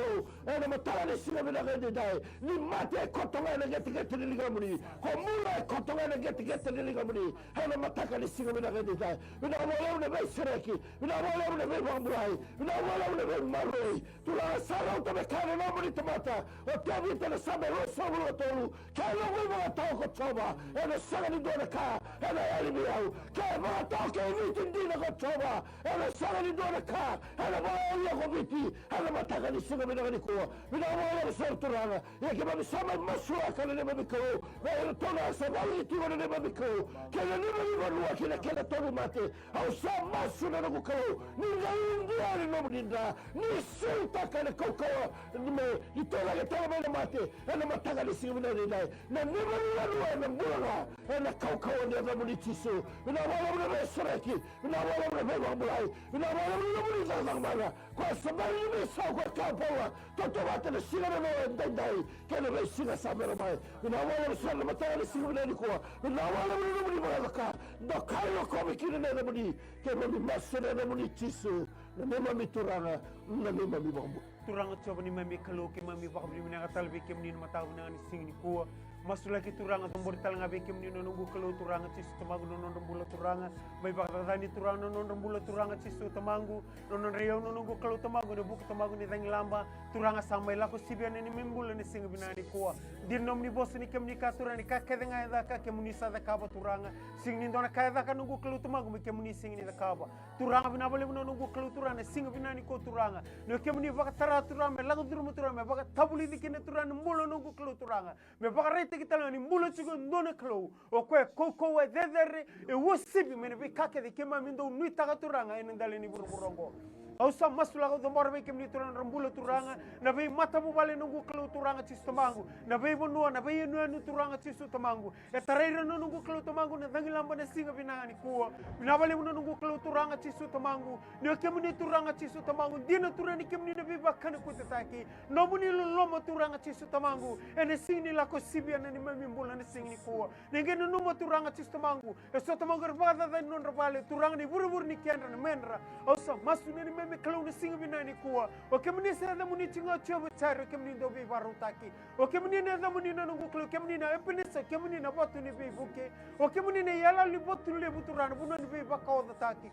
ena mataka ni singa bina ni dai ni mate kotonga na geti ni ligamuni ko mula kotonga na geti ni ligamuni ena mataka ni singa bina ni dai bina wala ne bai sereki bina wala ne bai bamburai bina wala ne bai maroi tula sala uta be kana no muni tomata o te vita na sabe lo solo tolu kana wewe atoko choba ena sala ni dona ka ena eli miau ke ma toke Tindina ko choba ela sala ni dona ka ela wala ko biti ela mataka ni singa mina ni ko mina wala sorturana e ke mami sama masua kana ne mami ko ela tona sa wali ti wala ne mami ko kana ne mami wala kila kila tonu mate au sa masu na ko ko ni ngai no mudinda ni sinta kana ko ko ni me itola ke tona me mate ela mataka ni singa mina ni dai na ne mami wala na mbula ela ko ko ne na muni tisu. Bina wala muna be sereki. Bina wala muna be wambulai. Bina wala muna muni tang mana. Kwa sabari ni sa kwa kapawa. Toto wate na singa na ndai. Kena be singa samera mai. Bina wala muna sala matanga ni singa ni kwa. Bina wala muna muni mwana ka. No kairo komi kina na muni. Kena mi masuna na muni tisu. Na nema mi turanga. Na nema mi wambu. Turanga coba ni mami kalau ke mami baka beli mina katal be kem ni mata una ni sing ni kuwa masula ki turanga tombor talanga be kem ni nunggu kalau turanga cisu tamangu non rembula turanga mai baka tani turanga non rembula turanga cisu tamangu non reo nunggu kalau tamangu ne buku tamangu ni tangi lamba turanga samai lako sibian ni membula ni sing bina ni kuwa din nom ni bos ni kem ni katura ni kake denga da ka kem ni sa da kaba turanga sing ni dona kaya da ka nunggu kalau tamangu me kem ni sing ni da kaba turanga bina boleh nunggu kalau turanga sing bina ni ko turanga no kem ni baka turanga lagu turun turanga me baka tabuli dikine turanga mulo nunggu kalau turanga me baka rete kita ni mulo chigo ndone kalau o kwe koko we dedere e wosibi me be kake de kema mindo nui taga turanga ene ndale ni burongo au sa masula ko domor be kem ni turanga rambulo turanga na be mata bu bale nunggu kalau turanga cisu tamangu na be bonua na be nu turanga cisu tamangu e tareira nunggu kalau tamangu na dangi lamba na singa binani kuwa na bale nunggu kalau turanga cisu tamangu ni kem ni turanga cisu tamangu dina turani kem ni na be bakana ko tataki no muni lomo turanga cisu tamangu ene sini la ko sibia na ni mami mbula na singi kuwa ngene no turanga cisu tamangu e so tamangu rada da non rabale turanga ni buru ni kendra na menra au sa masu ni me kalau ni singa binani kuwa o kemni se da muni tinga chobo charo kemni do be varutaki o kemni ne da muni na nungu kalau kemni na epinesa kemni na botu ni be buke o kemni ne yala li botu le buturana buno ni be bakao da taki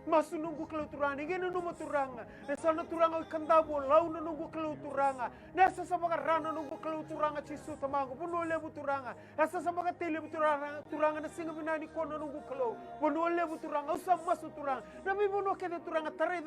masu nunggu kalau turanga ngene no turanga ne sana turanga kandabo lau no nunggu kalau turanga nesa sabaka rana nunggu kalau turanga cisu tamangu buno le buturanga nesa sabaka tele buturanga turanga na singa binani kono nunggu kalau buno le buturanga usa masu turanga nabi buno kede turanga tare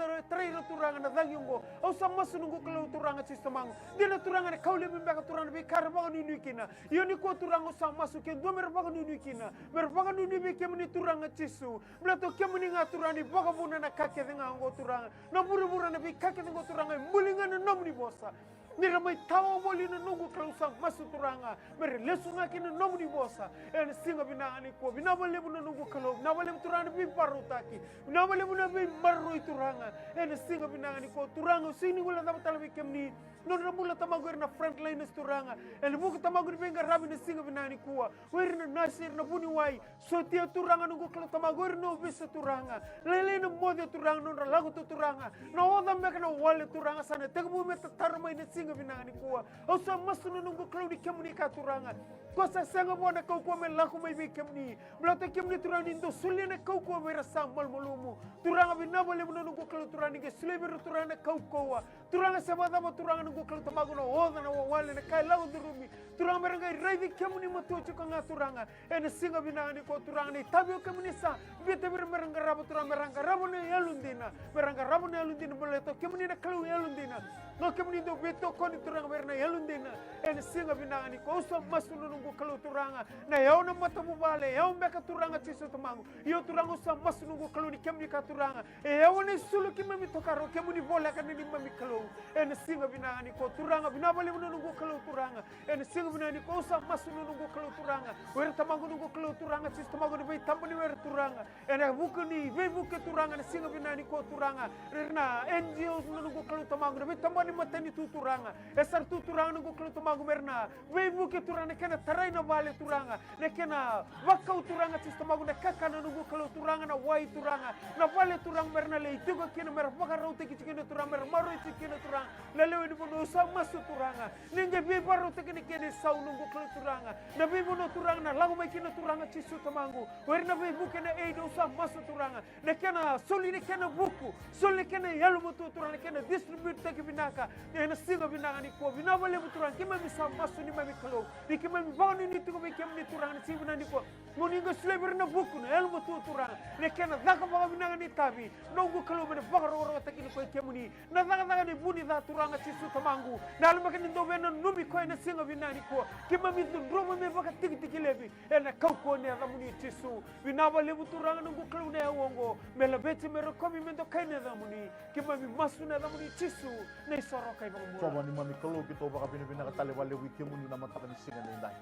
turanga na dangyongo usa masu nunggu kalau turanga cisu tamangu dina turanga ne kaule bimbaka turanga be karba ni nuikina yoni ko turanga usa masu ke do merba ni nuikina merba ni be kemni turanga cisu blato kemni ngaturani baka buna na kake denga ngo turanga na buru na bi kake denga turanga mulinga na nomni bosa mira mai tawo boli na nungu klausa masu turanga mere lesunga kina nomni bosa en singa bina ani ko bina bole buna nungu kalo na bole turanga bi parutaki na bole buna bi marro turanga en singa bina ani ko turanga sini wala da talabi kemni non ramula tamagor na front line turanga en buku tamagor be ngarabi na singa bina ani kuwa werna nasir na buni wai sotia turanga nungu kalo tamagor no bisa turanga lele no mode turanga non lagu turanga no oda me kana wale turanga sana tegbu me tarma ina singa binani kuwa o sa masunu nungu klaudi kemni ka turanga ko sa sanga bona kau ko me laku me bi kemni blata kemni turanga indo sulina kau ko vera samal molumu turanga binabole nungu klaudi turanga ke sleber turanga kau ko turanga sabada mo turanga nungu klaudi tamago no oda na wale na kai lagu durumi turanga meranga raidi kemni moto chukanga turanga ene singa binani ko turanga ni tabio kemni sa bete meranga rabu turanga meranga rabu ne yalundina meranga rabu ne yalundina boleto kemni na klaudi yalundina no kemni do beto koni turanga berna yalundina en singa binani ko so masunu nungu kalau turanga na yau na mata bubale yau meka turanga cisu tamangu yo turanga so masunu nungu kalau ni kemni ka turanga yau ni sulu kimami tokaro kemni bola kan ni mami kalau en singa binani ko turanga binabale nungu kalau turanga en singa binani ko so masunu nungu kalau turanga wer tamangu nungu kalau turanga cisu tamangu ni tambani wer turanga en bukuni be buke turanga na singa binani ko turanga rena NGOs nungu kalau tamangu be tambani matani tu turanga esar tu turanga nungu kalau tamangu merna be buke turanga kena tarai na vale turanga ne kena wakau turanga cisu tamangu na kaka na nungu kalau turanga na wai turanga na vale turanga merna le ituga kena mer baka raute kicikena turanga mer maro kicikena turanga na lewe ni bono sama su turanga ninge be baro tekene kene sau nungu kalau turanga na be bono turanga na lagu mai kena turanga cisu tamangu werna be buke na eido sama su turanga ne kena soli ne kena buku soli kena yalu mutu turanga kena distribute teki binaka ne singa binaka ni ko binavale turanga kima bisa masu ni mami kalau ni kima mi bani ni tuko be kemni turanga si binani ko moninga sleber na buku na yalu mutu turanga ne kena daka baga binaka ni tabi nongu kalau me baga ro teki ni ko kemni na daga ni buni da turanga cisu tamangu na alma kan ndo bena numi ko na singa binani ko kima mi ndroma me baga tiki tiki lebi ena kau ko ne da muni cisu binavale turanga nongu kalau ne wongo me la beti me rokomi me ndo kaine da muni kima mi masu na da muni cisu ne soro kay bang Coba ni mami kalau kita baka pinipina ka tali wale wiki muni na mataka ni singa ni indai.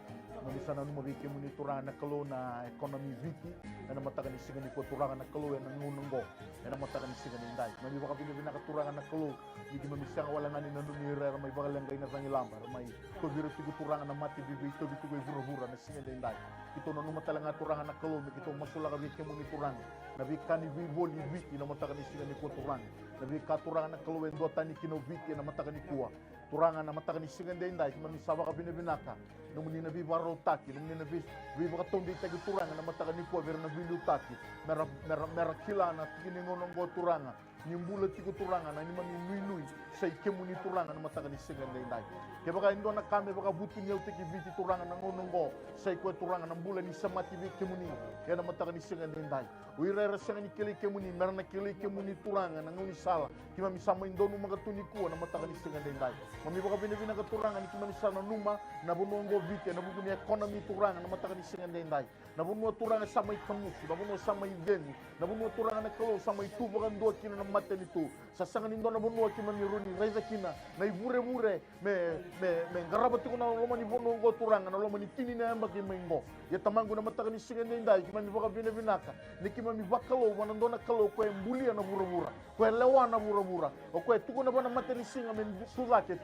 Mami sana numa wiki muni turanga na kalau na ekonomi viti na mataka ni singa ni ko turanga na kalau na ngununggo na mataka ni singa ni indai. Mami baka pinipina ka turanga na kalau di mami sanga wala ngani na numira may baka lang na sangi lambar may to biro tigo turanga na mati bibi to bitu ko vura na singa ni indai. Ito na numa talanga turanga na kalau ito masula ka wiki muni turanga. Nabi kani vivoli viti na mataka ni singa ni ko turanga. Nabi katuranga na kalau en dota ni kino viti na mataka ni kuwa. Turangan na mataka ni singa ni indai kima misawa ka binibinaka. Nung ni nabi baro taki, nung ni nabi baka tondi tagi turangan na mataka ni kuwa vera na bilu taki. Mera kila na tikiningonong go turanga. Nimbula tigo turangan na ni mami nui sa ikemu ni turangan na mataka ni singa ni indai. Kaya baka indo na kami baka buti niyaw tiki viti turangan na ngonong go sa ikwe turangan na mbula ni samati ikemu ni. Kaya na mataka ni singa ni indai. Uirera singa ni kili ikemu ni, mera na kili ikemu ni turangan na ngoni sala. Kima misama indo numa katuni kuwa na mataka ni singa ni indai. Mami baka binibina ka turangan ni kima misana numa na bunongo viti na bubuni ekonomi turangan na mataka ni singa ni indai. Na bunua turangan sama ikamusu, na bunua sama igeni, na bunua turangan na kalau sama itu bakan dua kina na maten itu. Sasangan indo na bunua kima miruni, raiza kina, na ivure-vure, me ngarabati ko na loma ni bunongo turangan, na loma ni tini na yamba kima ingo. Ya tamangu na mataka ni singa ni indai, kima mi baka binibinaka, ni kima mi bakalo, wanando na kalau, kwe mbulia na bura-bura, kwe lewa na bura-bura, o kwe tuko na ba na maten ni singa, men tuzake,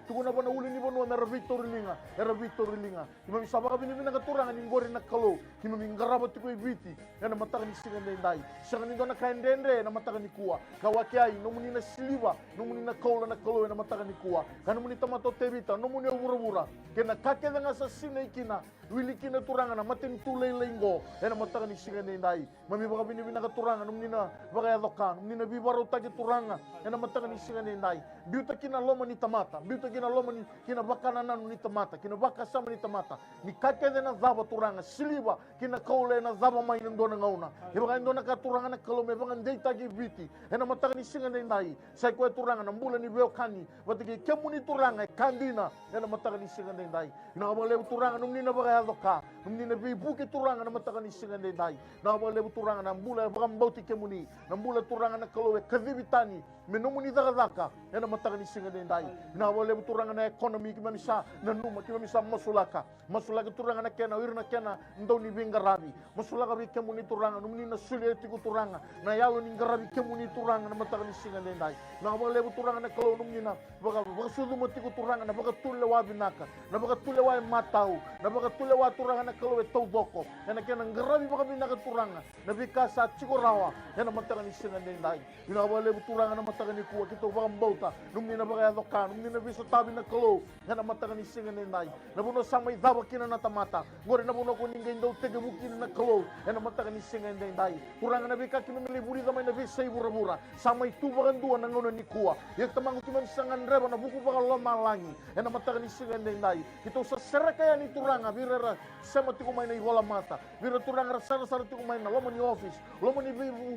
tuko na ba na uli ni bunua, mera Victor Linga, kima mi sabaka binibinaka turangan, ingori na kalau, kima mi ngarabati ko ibiti, na mataka ni singa ni indai, sanga nindo na kaendende, na mataka ni kuwa, kawakiai, nomuni na siliva, nomuni na kaula na kalau, na mataka ni kuwa, kanumuni tamato tebita, nomuni bura-bura, kena kake nga sa ikina, wili kina turangan, na maten tulay laingo, na mataka ni singa ni indai, mami baka binibinaka turangan, nomuni na baka yadokan, nomuni na bibaro tagi turangan, na mataka ni singa ni indai, biuta kina loma ni tamata, biuta kina loma ni kina bakananan ni tamata, kina baka sama ni tamata, ni kake na zaba turangan, siliva, kina kaula na zaba mai ndo na ngauna, baka ndo na katurangan na kalau me baka ndei tagi biti, na mataka ni singa ni indai, sai ko turangan, mbula ni beokani, batiki kemu ni turangan, kandina, na mataka ni singa ni indai, na bale turangan, nomuni na baka yadoka, nomuni na bibuki turangan, na mataka ni singa ni indai, na bale turangan, na mbula baka mbauti kemuni, na mbula turangan na kalau kadibitani, menumuni daka, na mataka ni singa ni indai, na bale turangan na ekonomi kima misa, na numa kima misa masulaka turangan na kena, wirna kena, ndo ni bingarabi, masulaka bi kemuni turangan, nomuni na sulieti ku turangan, na yalo ni ngarabi kemuni turangan, na mataka ni singa ni indai, na bale turangan na kalau nomuni na baka sudu mati ku turangan, na baka tulewa binaka, na baka tulewa matau, na baka tulewa turangan na kalau tau boko, na kena ngarabi baka binaka turangan, na bika sa chikorawa, na mataka ni singa ni indai, na bale turangan na mataka ni kuwa, kito baka mbauta, nomuni na baka yadokan, nomuni na bisa tabi na kalau, na mataka ni singa ni indai, na buno sama idaba kina na tamata, ngore na buno ko ninga indo tege bukina na kalau, na mataka ni singa ni indai, turangan na bika kina miliburi gamay na bisa ibura-bura, sama itu bakan dua na ngono ni kuwa, yak tamangu kima sangan reba na buku baka loma langi, na mataka ni singa ni indai, ito sa serakaya ni turangan, birera sama tiko may na iwala mata, bira turangan sara-sara tiko may na loma ni office, loma ni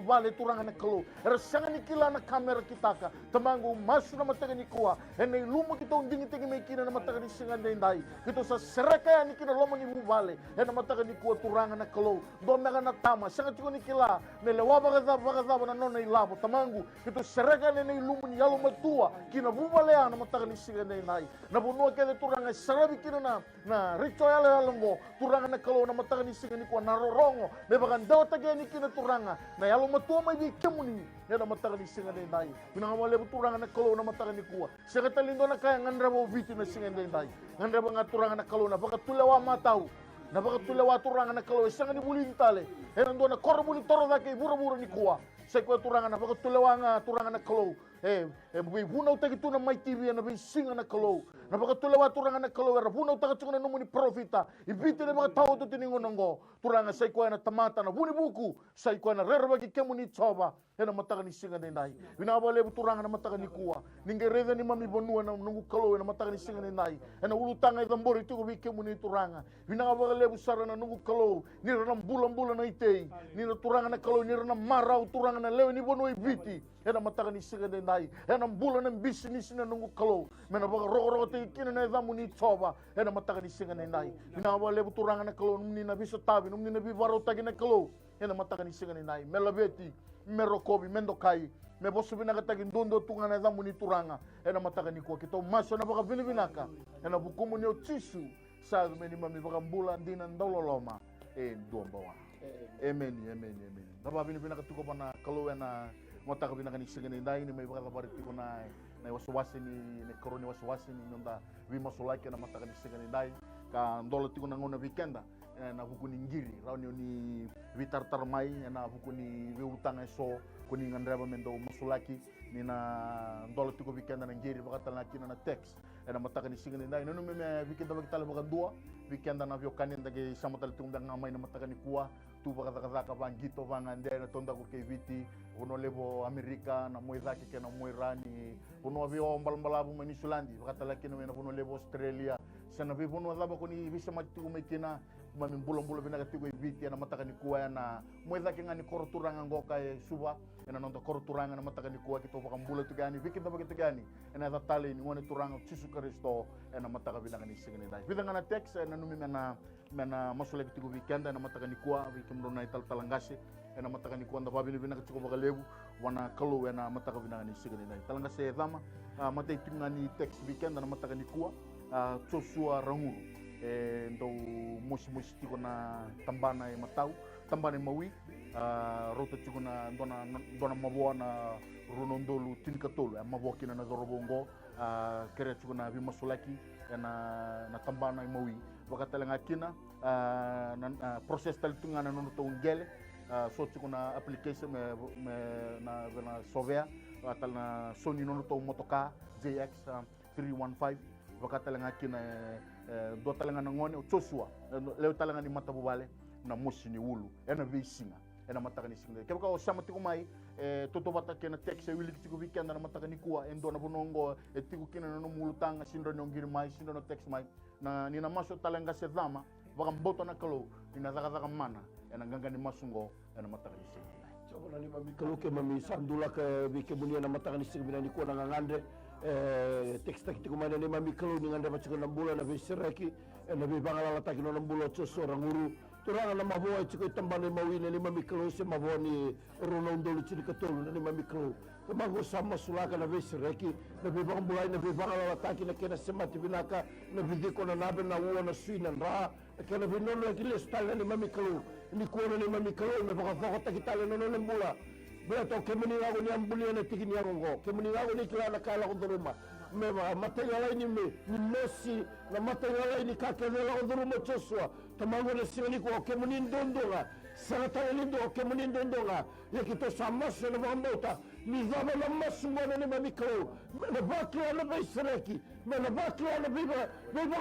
bale turangan na kalau, sangan ni kila na kamera kitaka, tamangu masu na mataka ni kuwa, na iluma kita undingi tege may kina na mataka ni singa ni indai, ito sa serakaya ni kina loma ni bale, na mataka ni kuwa turangan na kalau, do mega na tama, sangan tiko ni kila, melewa baka zaba na nona ilabo, tamangu, ito serakaya ni iluma ni yalo matua, kina bubale na mataka ni singa ni indai, na bunua kaya turangan sarabi kina na richo yalo yalongo, turangan na kalau na mataka ni singa ni kuwa narorongo, me baka ndaw tagi ni kina turangan, na yalo matua may di kemuni, na mataka ni singa ni indai, pinangamale turangan na kalau na mataka ni kuwa, sekatalindo na kaya ngandrabo viti na singa ni indai, ngandrabo nga turangan na kalau na baka tulewa matau, na baka tulewa turangan na kalau, isang ni bulintale, endo na korbuli toro dake bura-bura ni kuwa, sa kuwa turangan na baka tulewa nga turangan na kalau, bunaw tagi tu na may TV na singa na kalau, na baka tulewa turangan na kalau, bunaw tagi tu na numuni profita, ibiti na mga tao tu tiningonongo, turangan sa kuwa na tamata na buni buku, sa kuwa na rerabagi kemu ni choba, na mataka ni singa na indai, winabale turangan na mataka ni kuwa, ninge reda ni mami bonua na nungu kalau na mataka ni singa na indai, na ulutanga itambori tu kubi kemu ni turangan, winabale busara na nungu kalau, nira na bulan-bulan na itei, nira turangan na kalau, nira na marau turangan na lewe ni bonua ibiti, na mataka ni singa na indai, na bulan ng business na nungu kalau, mena baka roko-roko te kina na idamu ni choba, na mataka ni singa na indai, winabale turangan na kalau, nung na bisa tabi, nung na bibaro tagi na kalau, na mataka ni singa na indai, melabeti, merokobi, mendokai, me bosu binaka tagi ndondo tunga na zamu ni turanga ena mataka ni kwa kito maso na baka vini vinaka ena bukumu ni otisu sa meni mami baka mbula ndina ndololoma ndomba wa amen amen daba vini vinaka tuko pana kalau ena mataka vinaka ni sigani ndai ni mai baka kabari tiko na wasiwasi ni koroni wasiwasi ni nonda vima solaki na mataka ni sigani ndai ka ndola tiko na ngona weekenda na buku ni ngiri rauni ni vitar mai na buku ni viutanga so kuni ngandreba mendo masulaki ni na ndola tiko weekenda na ngiri bakata na kina na text na mataka ni sigani ndai nanu meme weekenda bakata baka dua weekenda na vyo kanin dage samatal tungda ngamai na mataka ni kuwa tu bakata ka bangito bangande na tonda ko keviti uno lebo Amerika na moizaki ke na moirani uno avio mbalambalabu manisulandi bakata lakini na uno lebo Australia sana vivo no laba ko ni visa matiku mekina mami mbulo bina katigo ibiti na mataka ni kuwa na mweza kinga ni koroturanga ngoka e suba na nonto koroturanga na mataka ni kuwa kito bakambula tugani viki tabaki tugani na za tale ni ngone turanga Yesu Kristo na mataka bina ni sigene dai bidanga na text na numi mena masole kitigo weekend na mataka ni kuwa viki mdo na talangasi na mataka ni kuwa ndababi ni bina katigo bakalebu wana kalu na mataka bina ni sigene dai talangasi zama matai tingani text weekend na mataka ni kuwa Joshua Ranguru ndo mosi tiko na tambana e matau tambana e maui rota tiko na dona maboa na runondolu tinikatolu maboa kina na zorobongo kere tiko na vimasolaki na tambana e maui wakatalenga kina proses talitunga na nono ngele so tiko na application na sovea watal na soni nono motoka JX 315 wakatalenga kina do talenga na ngone Joshua leo talenga ni mata bubale na mosi ni wulu ena visinga ena mataka ni singa kebaka osama tiko mai toto bata kena text wili tiko weekend na mataka ni kuwa endo na bonongo tiko kina no mulutanga sindro nyongiri mai sindro no text mai na nina maso talenga sedama baka mboto na kalo ina zaka mana ena ganga ni masungo ena mataka ni singa chobona ni mami kalo ke mami sandula ke wike bunia na mataka ni singa ni kuwa na ngande teksta kita kumana ni mami kalau dengan dapat cukup 6 bulan na seraki na bibangala taki no 6 bulan so Ranguru turanga na maboa cukup tambane mawina ni mami kalau se maboni Ronaldo lucini katolu ni mami kalau kamago sama sulaka na seraki na bibang bulai na bibangala taki na kena semati binaka na bidiko na nabe na uwa na suina ra kena binono kile style ni mami kalau ni kuona ni mami kalau na baka taki tale no 6 bulan Beto kemuni ngago ni ambuli na tiki ni agongo kemuni ngago ni kila na kala kondoruma mema matengala ni Messi na matengala ni kakela kondoruma Joshua tamango na singani ko kemuni ndondonga sanata ni ndo kemuni ndondonga yakito samas na mambota ni zaba na masungo na mamiko na bakla na baisreki na bakla na biba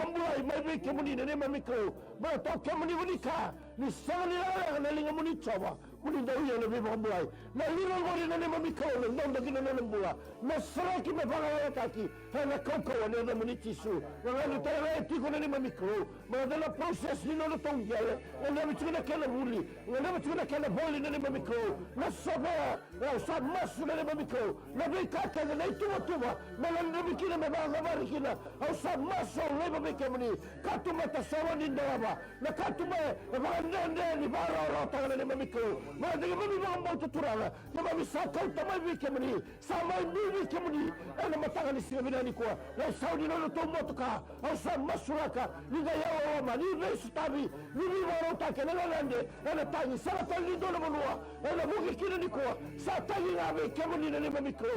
ambulai mai kemuni na mamiko beto kemuni unika ni sangani na linga muni choba muni dawiya na biba ambulai na lino ngori na mamiko na ndondo kina na mbula na sreki me bangala taki na koko na muni tisu na ngani tara tiko na mamiko ma dela process ni no tongele na bichuna kala buli na bichuna kala boli na mamiko na soba na sa masu na mamiko na bikaka na tuwa na na bikina me bangala kina au sa maso na mamiko muni katuma tasawa ni ndaba na katuma bangande ni bara rota na mamiko ma de mami mambo turala na mami saka utama bikina muni sama bibi kemuni na matanga ni sibina ni kwa na saudi no tomotoka au sa masuraka ni da yawa ma ni vestabi ni rota ke na lande na tangi sala tangi do na monua na buki kina ni kwa sa tangi na be kemuni na mamiko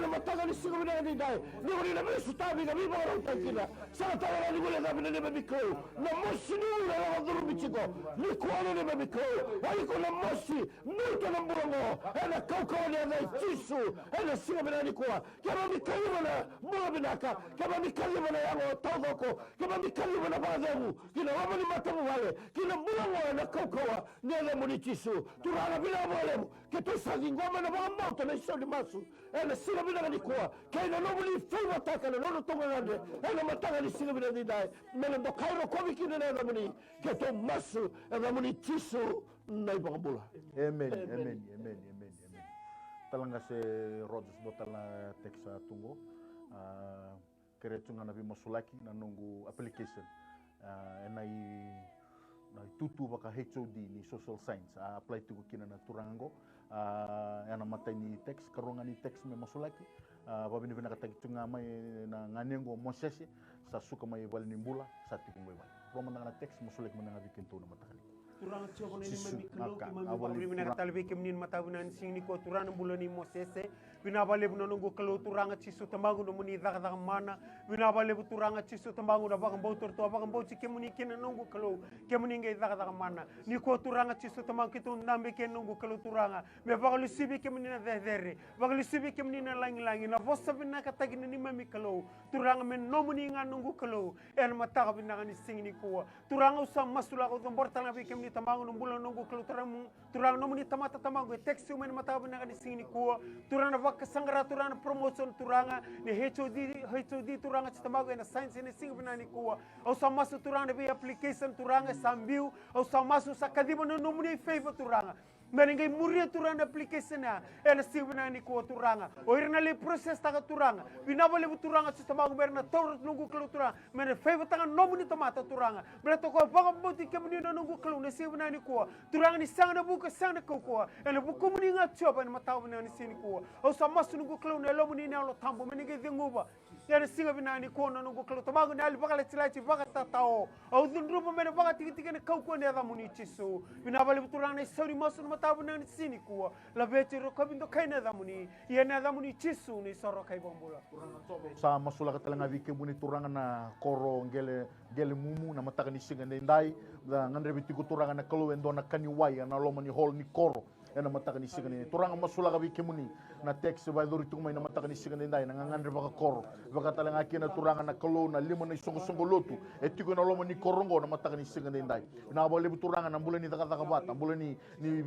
na matanga ni sibina ni dai ni na vestabi na viva rota kina sala tangi ni gole na ni mamiko na mosini na waduru bichiko ni kwa na mamiko wali kuna mosi nuto na mbongo na kauko na chisu na sibina ni kwa kama mikalimu na mbona binaka kama mikalimu na yango togoko kama mikalimu na baadhi kila wama ni matamu wale kila mbona na kaukawa nele munichisu turana bila wale keto sazi ngoma na moto na isoni masu na sila bila ni kwa kaina no muli fewa taka na no tonga ngande na matanga ni sila bila ni dai mele ndo kairo komi kina na muni keto masu na munichisu na ibambula amen talanga se Rogers botala teksa tungo kere tunga na masulaki na nungu application enai na tutu baka HOD ni social science apply tu kina na turango yana matai ni text karonga ni text me masulaki babini bina kata tunga mai na nganengo mosesi sa suka mai wal nimbula sa tikung mai roma na text masulaki mana bikin tu na matakali turang tio kono ni mami kalo ki mami bakri mina katalbe kem nin matabuna ni sing ni ko turana bulani mosese bina bale buno nungu kalo turanga cisu tambangu no muni daga daga mana bina bale bu turanga cisu tambangu da bakam bautor to bakam bauci kemuni kena nungu kalo kemuni ngai daga daga mana ni ko turanga cisu tambangu kitu nambe ken nungu kalo turanga me bakalu sibi kemuni na dere bakalu sibi kemuni na langi langi na vossa bina katagi ni mami kalo turanga men no muni nga nungu kalo en mataga bina ni sing ni ko turanga usam masula ko bortala be kemuni tamangu no bulan nungu kalo turang no muni tamata tamangu text men mataga bina ni sing ni ko turana vaka sangara turana promotion turanga ni HOD turanga chitamago na science ni sing bina ni ko au samasu turanga be application turanga sambiu au samasu sakadimo no muni favor turanga Meningai muria turanga application na ena sibna ni ko turanga oirna le process taga turanga binaba le turanga sistema governa tor nungu klu turanga mene feva taga nomuni tomata turanga breto ko paga boti kemni no nungu klu ne sibna ni ko turanga ni sanga buka sanga ko ena buku muni nga choba ni mataw ni sini ko o samasu nungu klu ne lomuni ne lo tambo meningai denguba ena singa bina ni ko no nungu klu tomago ne ali bagala tilachi bagata tao o dundruba mene baga tiki ne kau ko ne da muni chisu binaba le turanga ni sori masu tabu nang sini kuwa la beti ro kabindo kaina damuni yena damuni chisu ni soro kai bombula sa masula ka talanga vike muni turanga na koro gele mumu na mataka ni singa ndai da ngandre biti ku turanga na kalu endo na kaniwai na loma ni hol ni koro ena mataka ni singa ni turanga masula ka vike muni na text ba dori tumai na mataka ni singa ndai na ngandre baka koro baka talanga kina turanga na kalu na lima na songo lotu etiko na loma ni korongo na mataka ni singa ndai na bole turanga na mbule ni taka bata mbule ni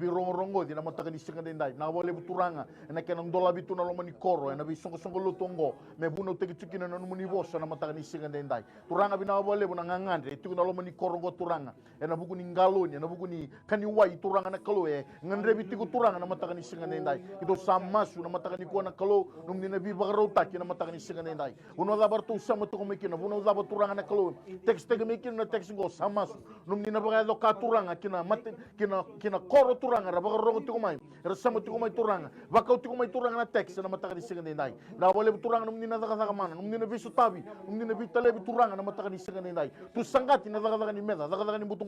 rongo di na mataka ni singa ndai na bole turanga na kena ndola bitu na loma ni koro na bi songo lotongo me buno teki tukina na muni bosa na mataka ni singa ndai turanga bina bole na ngangandre etiko na loma ni korongo turanga na buku ni ngaloni na buku ni kaniwai turanga na kalu ngandre bitu turanga na mataka ni singa ndai ito samasu na mataka ni ko na kalu num ni na bi bagarota ki na mataka ni singa ndai uno da bartu sama to mekina buno da turanga na kalu text tege mekina na text go samasu num ni na bagado ka turanga kina matin kina koro turanga ra bagarongo tiko mai ra sama tiko mai turanga bakau tiko mai turanga na text na mataka ni singa ndai na bole turanga num ni na daga mana num ni na bisu tabi num ni na bitale turanga na mataka ni singa ndai tu sangati na daga ni meda daga ni butu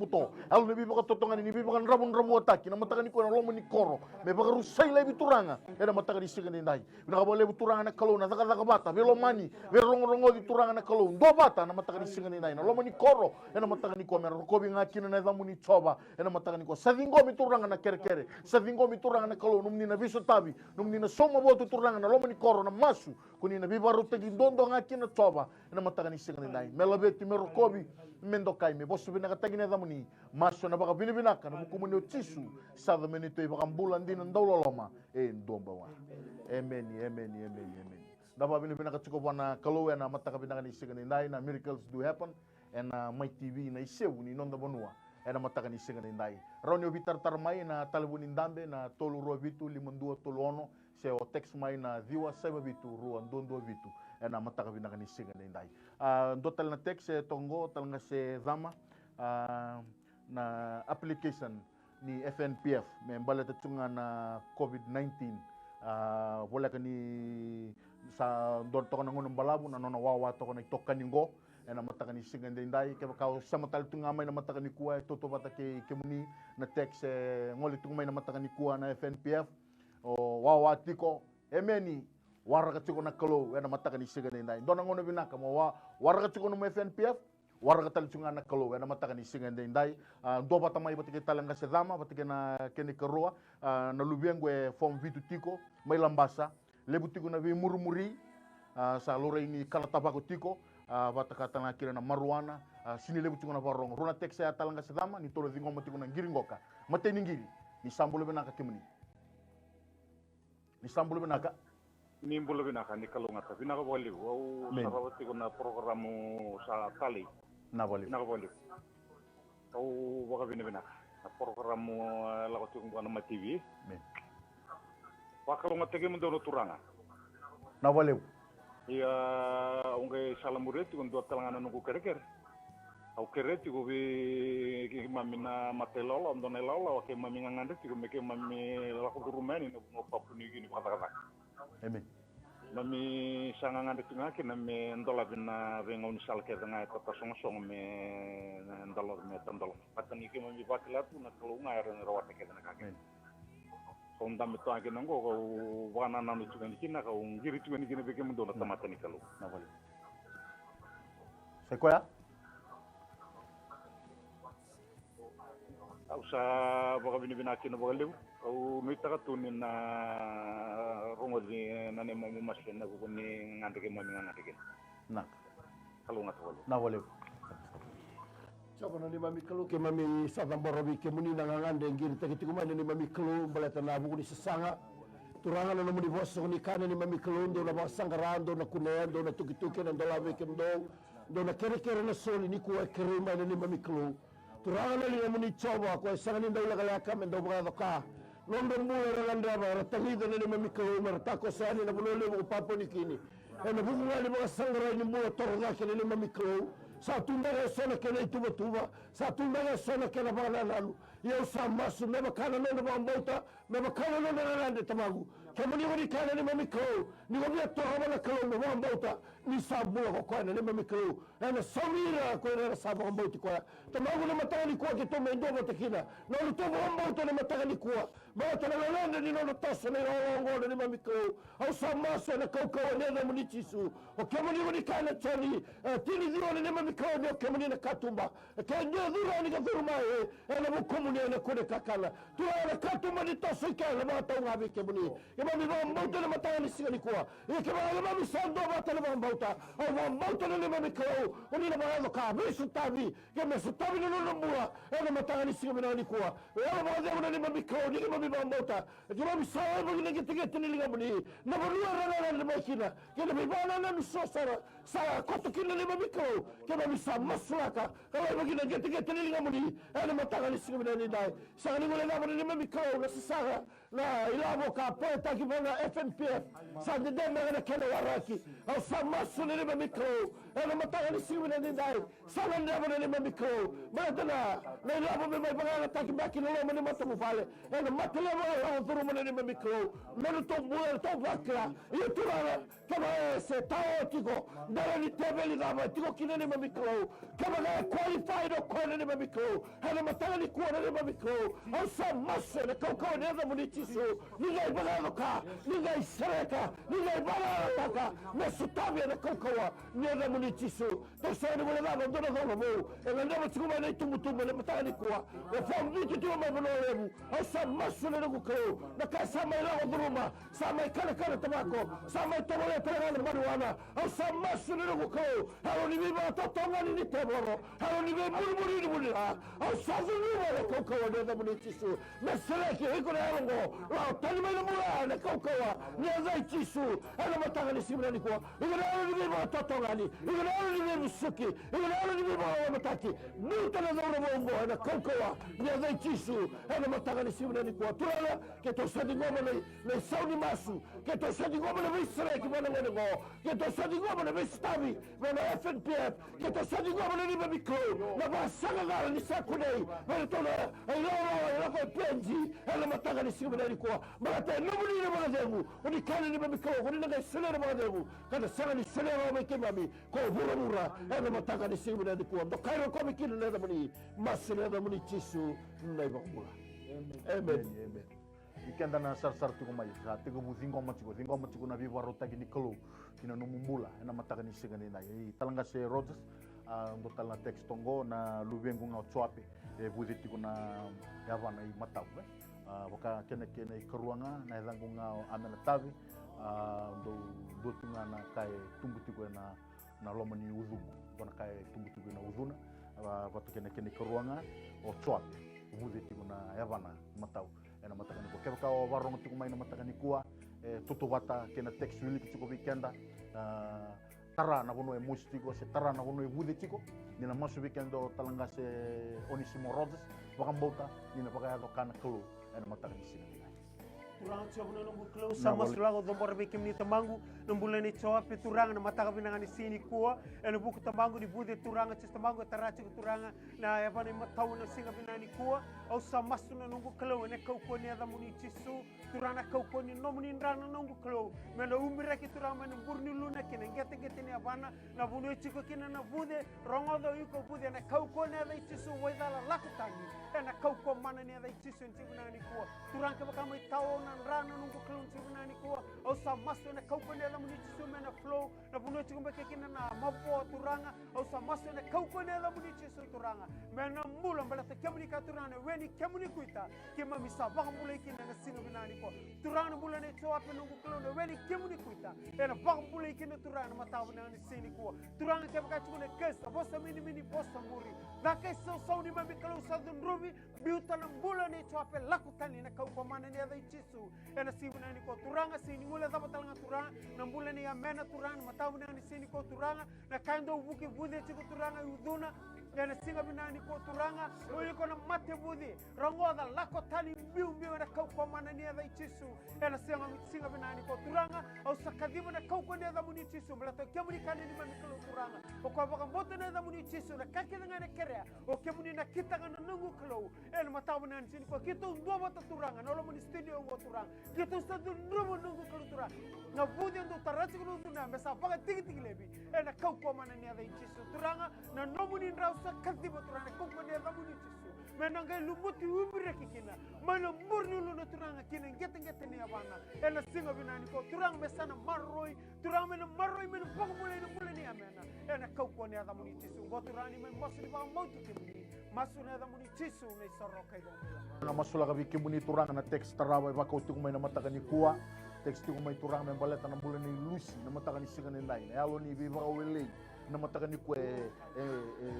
alu ni bi baka totonga ni bi baka ramu ataki na mataka ni ko na lomo ni koro me baka rusai lai bituranga era mataka ni singa ndai na bole turanga na kalu na daga bata velo mani rongo di turanga na kalu ndo bata na mataka ni singa ndai na lomo ni koro era mataka ni ko me rokobi ngakina na damu ni choba era mataka ni ko savingo mi turanga na kere savingo mi turanga na kalu num ni na viso tabi num ni na soma botu turanga na lomo ni koro na masu kuni na bi baru tegi dondo ngakina choba era mataka ni singa ndai melabeti me rokobi mendo kai me bosu bina katagi na damuni maso na baka binibinaka na buku muni otisu sada menito i baka mbulan din ang loma ndomba wa amen na ba binibinaka tsiko na kaluwe na mataka binaka ni siga ni na miracles do happen and my TV na isewu ni nonda bonua na mataka ni siga ni ndai rauni obitar tarmai na talbu ni ndambe na tolu ro bitu limandua tolu ono se o text mai na diwa saiba bitu ro andondo bitu na mataka binaka ni singa ni ndai dotal na text tongo tal nga se zama na application ni FNPF me mbala tunga na COVID-19 wala ka ni sa dor to ngono balabu na nona wawa to na tokaningo na mataka ni singa ni ndai ke ka sama tal tunga mai na mataka ni kuwa toto bata ke muni na text ngoli tunga mai na mataka ni kuwa na FNPF o wawa tiko emeni warga tiko na kalo na mataka ni siga ni ndai dona ngono binaka mo warga tiko no FNPF warga tal tiko na kalo na mataka ni siga ni ndai do bata mai batike talanga se dama batike na kene karoa na lubiengwe form vitu tiko mai lambasa lebu tiko na vi murmuri sa lore ini kala tabako tiko bataka tanga kira na maruana sini lebu tiko na barong rona tek sa talanga se dama ni tolo vingo matiko na ngiringoka mate ningiri ni sambulo binaka kimuni ni sambulo binaka ni mbula binaka ni kalunga ta binaka boli au sarawati ko na programu sa tali na boli au baka binaka na programu la ko tungo na TV wakalunga tege mundo turanga na boli ya unge salamuret ko ndo talanga nungu kereker au kere tiko vi ki mami na matelola ndo na laula ke mami ngangande tiko me ke mami la ko rumeni no papuni gini kata amen mami sanga ngande tinga ke na me ndola bina venga un sal ke nga ta song me ndola me tandol patani ke mami bakla tu na ko nga era rawata ke na ka onda me to ake nango ko wana na no tugani kina ko ngiri tugani kina be ke mundo na tamatani kalo na vale sequoia au sa boga bini bina kina boga lew au no itaka tuni na rongo di na ne mamu maslen na ko ni ngande ke mami ngande ke na kalo ngata wala na vale Sabana ni mami kalu ke mami satamborobi ke muni nangangande ngiri takiti kumane ni mami kalu balata na buku ni sesanga turanga na muni boso ni kana ni mami kalu ndo na basangarando na kuneando na tukituke na ndolawe ke ndo na kere na soli ni kuwa kere mane ni mami kalu turanga na ni muni choba kwa sanga ni ndaula kalaka mendo bra ka nondo mula ranganda ba ratangida ni mami kalu martako sani na bulole mo papo ni kini na buku ngali mga sangara ni mula torga ke ni mami kalu sa tumbaga sona kena ituba sa tumbaga sona kena bana lalu eu sa masu meba kana no ba mbota meba kana no na rande tamagu kemo ni woni kana ni mami ko ni woni to bana ko no ba mbota ni sa bulo ko na ni mami ko na samira ko na sa ba mboti ko tamagu na matani ko ke to mendo bota kina no ni to ba mbota na matani ko ba to na lande ni no taso ni ngo ni mami ko au sa masu na ko ne na munichisu o kemo ni woni kana chani tini dio ni mami kone kemuni na katumba kenya dura ni gazuruma na bukomuni na kone kakala tu na katumba ni toso kala ba ta ngabe kemuni imami ba mbauta na matanga ni sigani kwa ikema ba mi sando ba ta na mbauta au ba mbauta na mami ko oni na ba ka bi sutabi kema sutabi no no mua na matanga ni sigani ni kwa ya ba de na mami ko ni mami ba mbauta juma mi sawa ni getigeti ni ngabuni na ba ruwa na makina kena bi bana na so sara sa koto kina ni mami ko kena bisa maslaka kalau begini kita ni ngamuni ana matanga ni siguna ni dai sa ni ngole na ni mami ko na sara na ilabo ka pota ki bana FNPF sa de de na kena waraki au sa masu ni mami ko ana matanga ni siguna ni dai sa na ni mami ko badana na ilabo me mai bana ta ki baki no mani matamu fale ana matala ba duru mani mami ko meno to buer to vakla io tu kama se taotiko dara ni tebeli dama tiko kinene mami ko kama na qualified o kone ni mami ko ana matanga ni kuona ni mami ko au sa masu na koko ne za munichiso ni ngai bana ka ni ngai sereka ni ngai bana ka me sutavia na koko ni za munichiso to sa ni wala dama ndo na mo e ngamba tsikuma na tumbutumba na matanga ni kuwa o fam vitu tu ma bano lebu au sa masu na ko na ka sa mai la duruma sa mai kana tabako sa mai tobole tregana marijuana au sa masu na ko halo ni biba to tonga ni teboro halo ni be muri ni mulira au sa zuni wala koko ne da munichiso na seleki iko na ngo la tani mai na mura na koko ni za chisu ana matanga ni simra ni kwa iko na ni biba to tonga ni iko na ni biba suki iko na ni biba wa mataki muta na zora bombo na koko ni za chisu ana matanga ni simra ni kwa turala ke to sadi ngoma le saudi masu ke to sadi ngoma le visreki bana ngo ke to sadi ngoma le vistavi bana FNPF ke to sadi ngoma le biba biko na ba sanga gara ni sakunei bana to na ilo ko penji ana matanga ni simra ni kwa mata no muni ni bana debu oni kana ni biba biko oni na selera bana debu kada sanga ni selera ba ke mami ko vura ana matanga ni simra ni kwa ndo kairo ko mikini na muni masina na muni chisu ndai ba amen ikenda na sar tu mai sa te go zingo machiko na viva rota ki nikolo kina no mumbula na mataka ni sigani na i talanga se Rogers ndo talna text tongo na lubengu nga tswape e buziti kuna yavana i matau waka kena i karuanga na zangu nga amena tavi ndo tunga na kai tumbutiko na lomani uzumu ndo na kai tumbutiko na uzuna watu kena i karuanga o tswape buziti kuna yavana matau ena matakani ko keba ka warong tiku mai na matakani kuwa tutu wata kena text wili kiko weekenda tara na bono e mustiko se tara na bono e bude tiko ni na masu weekendo talanga se Onisimo Rogers wakambota ni na paka kana klo ena matakani sina turang chob na nunggu klo sama sulago dombor be kimni tamangu numbula ni choa pe turang na mata kabina ni sini kuwa ena buku tamangu di bude turanga cis tamangu tarachi turanga na eva ni matau na singa bina ni kuwa au sama suna nunggu klo ne kau ko ni ada muni cisu turana kau ko ni nomuni rana nunggu klo mena umbira ki turang mena burni luna kina gete ni abana na bunu chiko kina na bude rongodo yuko bude na kau ko ni ada cisu waidala lakutangi ena kau ko mana ni ada cisu ncibuna ni kuwa turang ke bakama tao na rana nunggu klo ncibuna ni kuwa au sama suna kau ko ni ada muni cisu mena flow na bunu chiko mbeke kina na mapo turanga au sama suna kau ko ni ada muni cisu turanga mena mula mbala te kemuni ka turanga weni kemuni kuita kema misa baka mula ikina na singa binani ko turanga mula ne choa pe nunggu klo na weni kemuni kuita ena baka mula ikina turanga matawa na ni sini ko turanga ke baka chukune kesa bosa mini bosa muri na kesa sauni mami klo sa rubi biuta na mula ne choa pe lakutani na kau kwa mana ni ada ichisu ena singa binani ko turanga sini mula dapa talanga turanga na mula ni amena turanga matawa na ni sini ko turanga na kaindo ubuki bude chiku turanga uduna ena singa binani ko turanga oye ko na mate budi rangoda lako tani biu na kau kwa mana ni ada ichisu ena singa binani ko turanga au sakadima na kau kwa ni ada muni ichisu mlato kemuni kani ni mami kalo turanga o kwa baka moto na ada muni ichisu na kaki na ngane kerea o kemuni na kita ngana nungu kalo ena matawa na sini ko kita undua bata turanga na lo muni studio ngo turanga kita ustadu nrumu nungu kalo turanga na budi ndo tarachi kalo tuna mesa baka tiki lebi ena kau kwa mana ni ada ichisu turanga na nomuni nrau sakati turanga kau kwa ni ada muni ichisu menanggai lumuti umbire kikina mana murni luna turanga kina ngete ni abana ena singa binani ko turang mesana marroi turang mena marroi mena pokmule ni amena ena kau ko ni ada muni tisu go turani men masri ba mautu kimni masu ni ada muni tisu nei sorokai do na masula ka biki muni turanga na text tarawa ba ko tu mai na mata ni kuwa text tu mai turanga men baleta na bulan ni lusi na mata ni singa ni nai alo ni bi ba wele na mataka ni kwe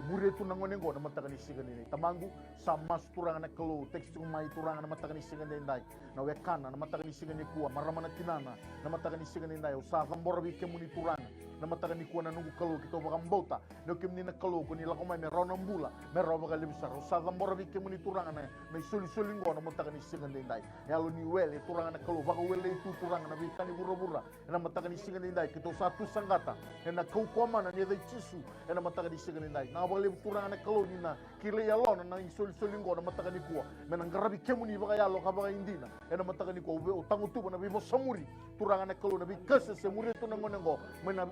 muretu na ngonengo na mataka ni siga ni tamangu sa mas turanga na kalo text mai turanga na mataka ni siga ni ndai na wekana na mataka ni siga ni kuwa marama na tinana na mataka ni siga ni ndai usa thambora bi kemuni turanga na mataka ni kuwa na nungu kalo kito baka mbota no kemni na kalo ko ni lako mai me rona mbula me roba ka lebisa usa thambora bi kemuni turanga na soli ngo na mataka ni siga ni ndai yalo ni wele turanga na kalo baka wele itu turanga na bitani bura na mataka ni siga ni ndai kito satu sanggata na kau kwa mana ni cisu ena mataka di siga ni ndai na bale turanga na kalo ni na kile ya lona na soli ngo na mataka ni kuwa mena ngarabi kemuni baka ya lo ka baka indina ena mataka ni ko utangu tu na bibo samuri turanga na kalo na bi kase se muri tu na ngonengo mena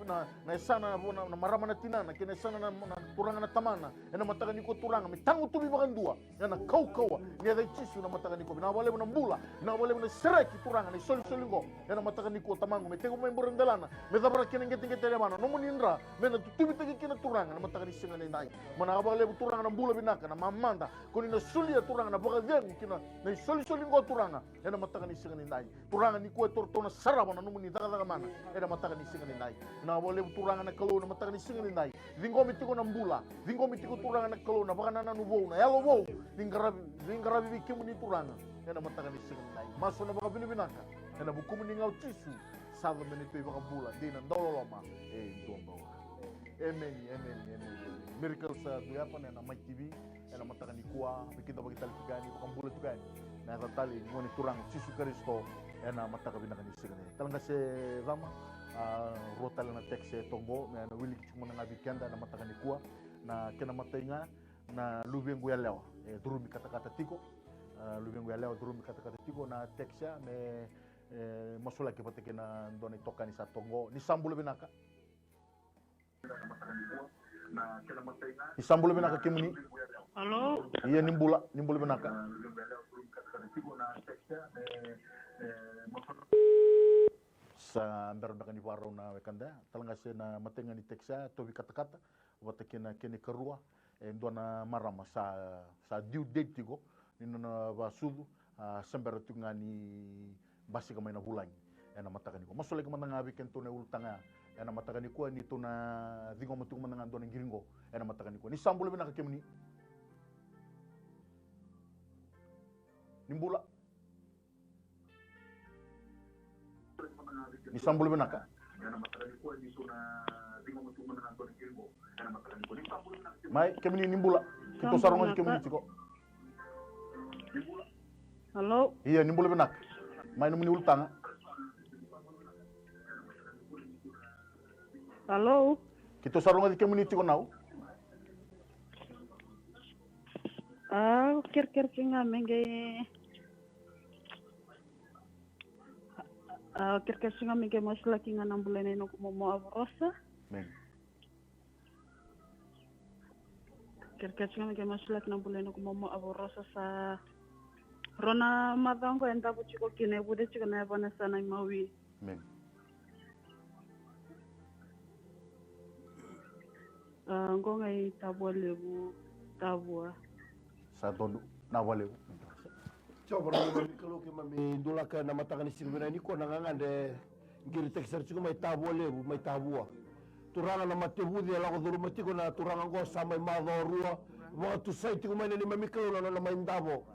na sana na marama na tinana kene sana na turanga na tamana ena mataka ni ko turanga mi tangu tu bi baka ndua ena kau ni ada cisu na mataka ni ko na bale na mbula na bale na sereki turanga ni soli ngo ena mataka ni ko tamangu me tengo membro ndelana me dabra kene ngete mana no munindra mena tubi tagi kina turanga na mataka ni singa ni nai mana abale turanga na mbula binaka na mamanda kuni na sulia turanga na baka gen kina na soli ngo turanga ena mataka ni singa ni nai turanga ni ko tortona saraba na numuni daga mana ena mataka ni singa ni nai na abale turanga na kalo na mataka ni singa ni nai dingo mitiko na mbula dingo mitiko turanga na kalo na baka na nuvo na yalo wo dingarabi bikimu ni turanga ena mataka ni singa ni nai maso na baka binaka ena bukumu ni ngau tisu sava menito baka bula dina ndololoma ndomba Amen. Miracles duyapa na Mike TV ena mataka ni kuwa bikita bagi tali tugani bakang bula tugani na tali ngoni turang Yesus Kristo ena mataka binaka ni sigane talanga se vama rotal na texe tombo na wili kichuma na bikenda na mataka ni kuwa na kena matainga na lubengu ya leo durumi kata-kata tiko lubengu ya leo durumi kata-kata tiko na texa me masula ke pateke na ndone toka ni sa tongo ni sambulu binaka Isambulu binaka kimuni. Halo? Iya nimbula binaka. Sa mbero baka ni waro na wekanda, talanga se na matenga ni teksa tobi kata-kata, wata kena kene karua, ndona marama sa due date tigo, nino na basudu, sembero tunga ni basi kamay na hulang, na mataka niko. Masulay ka man nga weekend to na ultanga, na mataka niko, nito na dingo matung man nga doon ng giringo, na mataka niko. Ni sambulo ba nakakimuni? Nimbula. Ni sambulo ba naka? Mai, kemini nimbula. Kito sarungan kemini chiko. Halo? Iya, nimbula ba naka? May naman ni ultang. Hello? Kito sarong di community ko now. Kir-kir nga menge. Kir-kir nga menge mas laki nga nang bulan ino kumomo abrosa. Men. Kir-kir nga menge mas laki nang bulan ino kumomo abrosa sa Rona madango enda buchiko kine bude chiko na bana sana mawi. Men. Ngonga itabwa lebu tabwa. Sa tondo na wale. Coba orang kalau kita mendula ke nama tangan istri ini kau nangangan de giri tekstur cukup mai tabu lebu mai tabu. Turangan nama tebu dia lagu dulu mesti kau na turangan kau sama mai rua. Waktu saya tiku mai ni mami kau na nama indabo.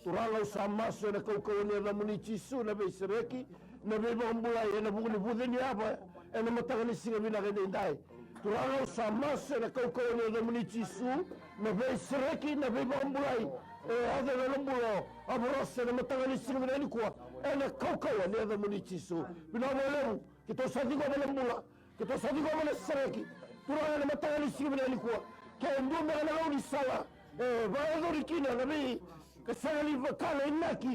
Turangan sama so na kau ni ada muni cisu na be sereki na be bambulai na bukan bukan ni apa. Nama tangan istri ini nak indai. Turangan sama so na kau ni ada muni cisu na be sereki na be bambulai. هذا الأمبولو أبو راسنا متغني السلم من أنكوا أنا كوكوا هذا من يتشيسو بنابو لهم كتو صديقوا من الأمبولا كتو صديقوا من السراكي ترى أنا متغني السلم من أنكوا كان دوم أنا لوني سوا بعض ركينا نبي كسالي فكالة إنكي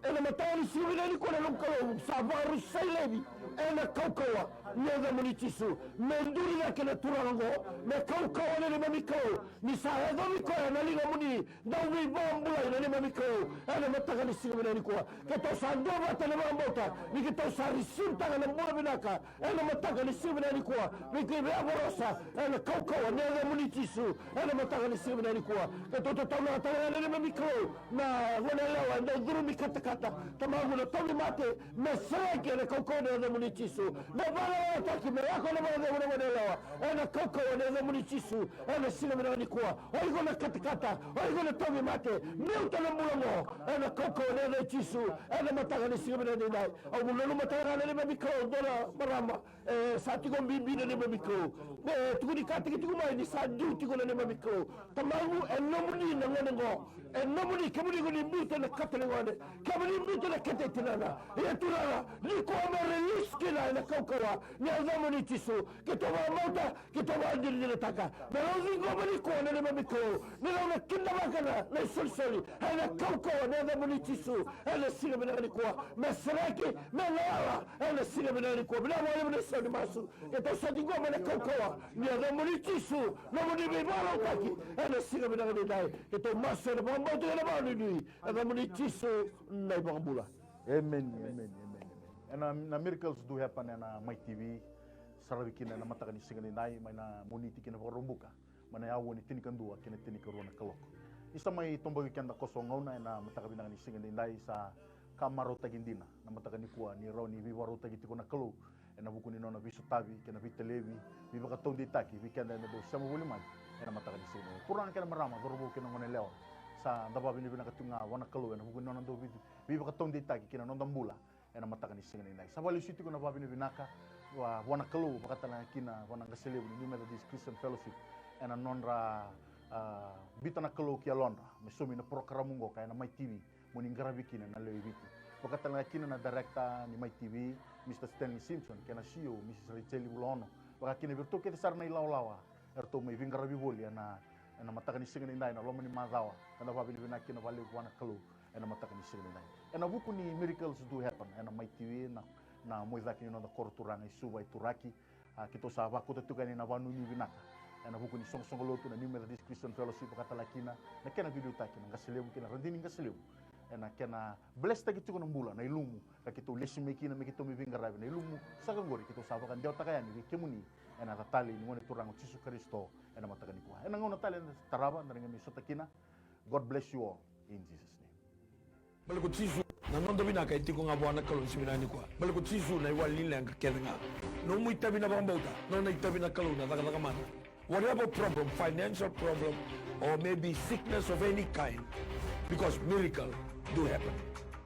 أنا متغني السلم من أنكوا أنا لونكوا سافارو السيلابي أنا كوكوا هذا من يتشيسو من دوري لكن ترانغو ما كوكوا أنا لما ميكو نساء هذا ميكو أنا لما مني دوبي بامبولا أنا لما ميكو أنا متغني السلم من أنكوا كتو صدوبة أنا ما موتا نكتو سارسين تغنى مبورا بناكا أنا متغني السلم من أنكوا بيكي بأبروسا أنا كوكوا هذا من يتشيسو أنا متغني السلم من أنكوا كتو تطلع أنا لما ميكو ما هنا لو أنا ظلمي كتا تمام تومي ماتي مساكي أنا كوكوا هذا من يتشيسو ما بلا taki me yako na mwana mwana mwana lawa ana koko wana muni chisu ana sina mwana nikuwa oigo na katakata oigo na tomi mate miuta na mulamo ana koko wana chisu ana mataga ni sina mwana nai au mulano mataga na lima mikro dola marama sati ko bibi na lima mikro tukuni kati kitu mai ni sa duty ko na lima mikro tamangu enomuni na ngo enomuni kamuni ko ni miuta na katale wane kamuni miuta na katetinana yeturana ni ko amare liskila na koko wa ni azamuni chisu kitoba mauta kitoba dirjile taka berozi ngomani ko na lima mikro ni na kinda bakana na sulsuli ana koko na azamuni chisu ana sina bina ni kwa masraki melawa ana sina bina ni kwa bila wale bina saudi masu kito sadi ngoma na koko ni azamuni chisu na muni bibalo taki ana sina bina ni dai kito masu na bombo to na bani ni azamuni chisu na ibambula. Amen. And miracles do happen and my TV sarawikin na mata kani singa nai may na muniti kina rumbuka mana yawo ni tinikan dua kina tinikan na kalok isa may tumbagi kan na kosongaw na mata kani na singa nai sa kamaro tagindina na mata kani kuwa ni raw ni viwaro tagiti ko na kalo na buku ni nona visu tabi kina vitelevi viva katong ditaki vikenda na do sama buliman na mata kani singa puran kana marama dorbo kina ngone leo sa dababi ni binakatunga wana kalo na buku ni nona do viva katong ditaki kina nondambula ena mataka ni singa nai sabali siti ko na babi ni binaka wa wana kalu makatala kina wana ngasele ni Methodist Christian Fellowship ena nonra bita na kalu kia lonra mesumi na programungo kaya na my TV muni ngarabi kina na lewi biti makatala kina na director ni my TV Mr. Stanley Simpson kena CEO Mrs. Rachel Bulono baka kina virtu kete sarna ilaulawa erto may vingarabi boli ena mataka ni singa nai na loma ni mazawa kana babi ni binaka kina wali wana kalu ena mataka ni singa nai ena buku ni miracles do happen ena my TV na moizaki no da korturanga isuba ituraki kito saba ko tukani na vanu ni binaka ena buku ni song lotu na New Methodist Christian Fellowship kata lakina na kena video taki na ngaselebu kina randini ngaselebu ena kena bless taki tuko na mbula na ilumu ka kito lesi meki na mekito mi vinga rabi na ilumu sagangori kito saba kan deo takayani vi kemuni ena tatali ni ngone turanga Jesu Kristo ena matakani kwa ena ngona tali taraba na ngami sotakina. God bless you all in Jesus name. Balik tisu na nondo bina kay tiko nga buwana kalon si binani kwa balik tisu na iwalin lang kaya nga no mo itabi na bambauta no na itabi na kalon na taka man whatever problem, financial problem or maybe sickness of any kind, because miracle do happen.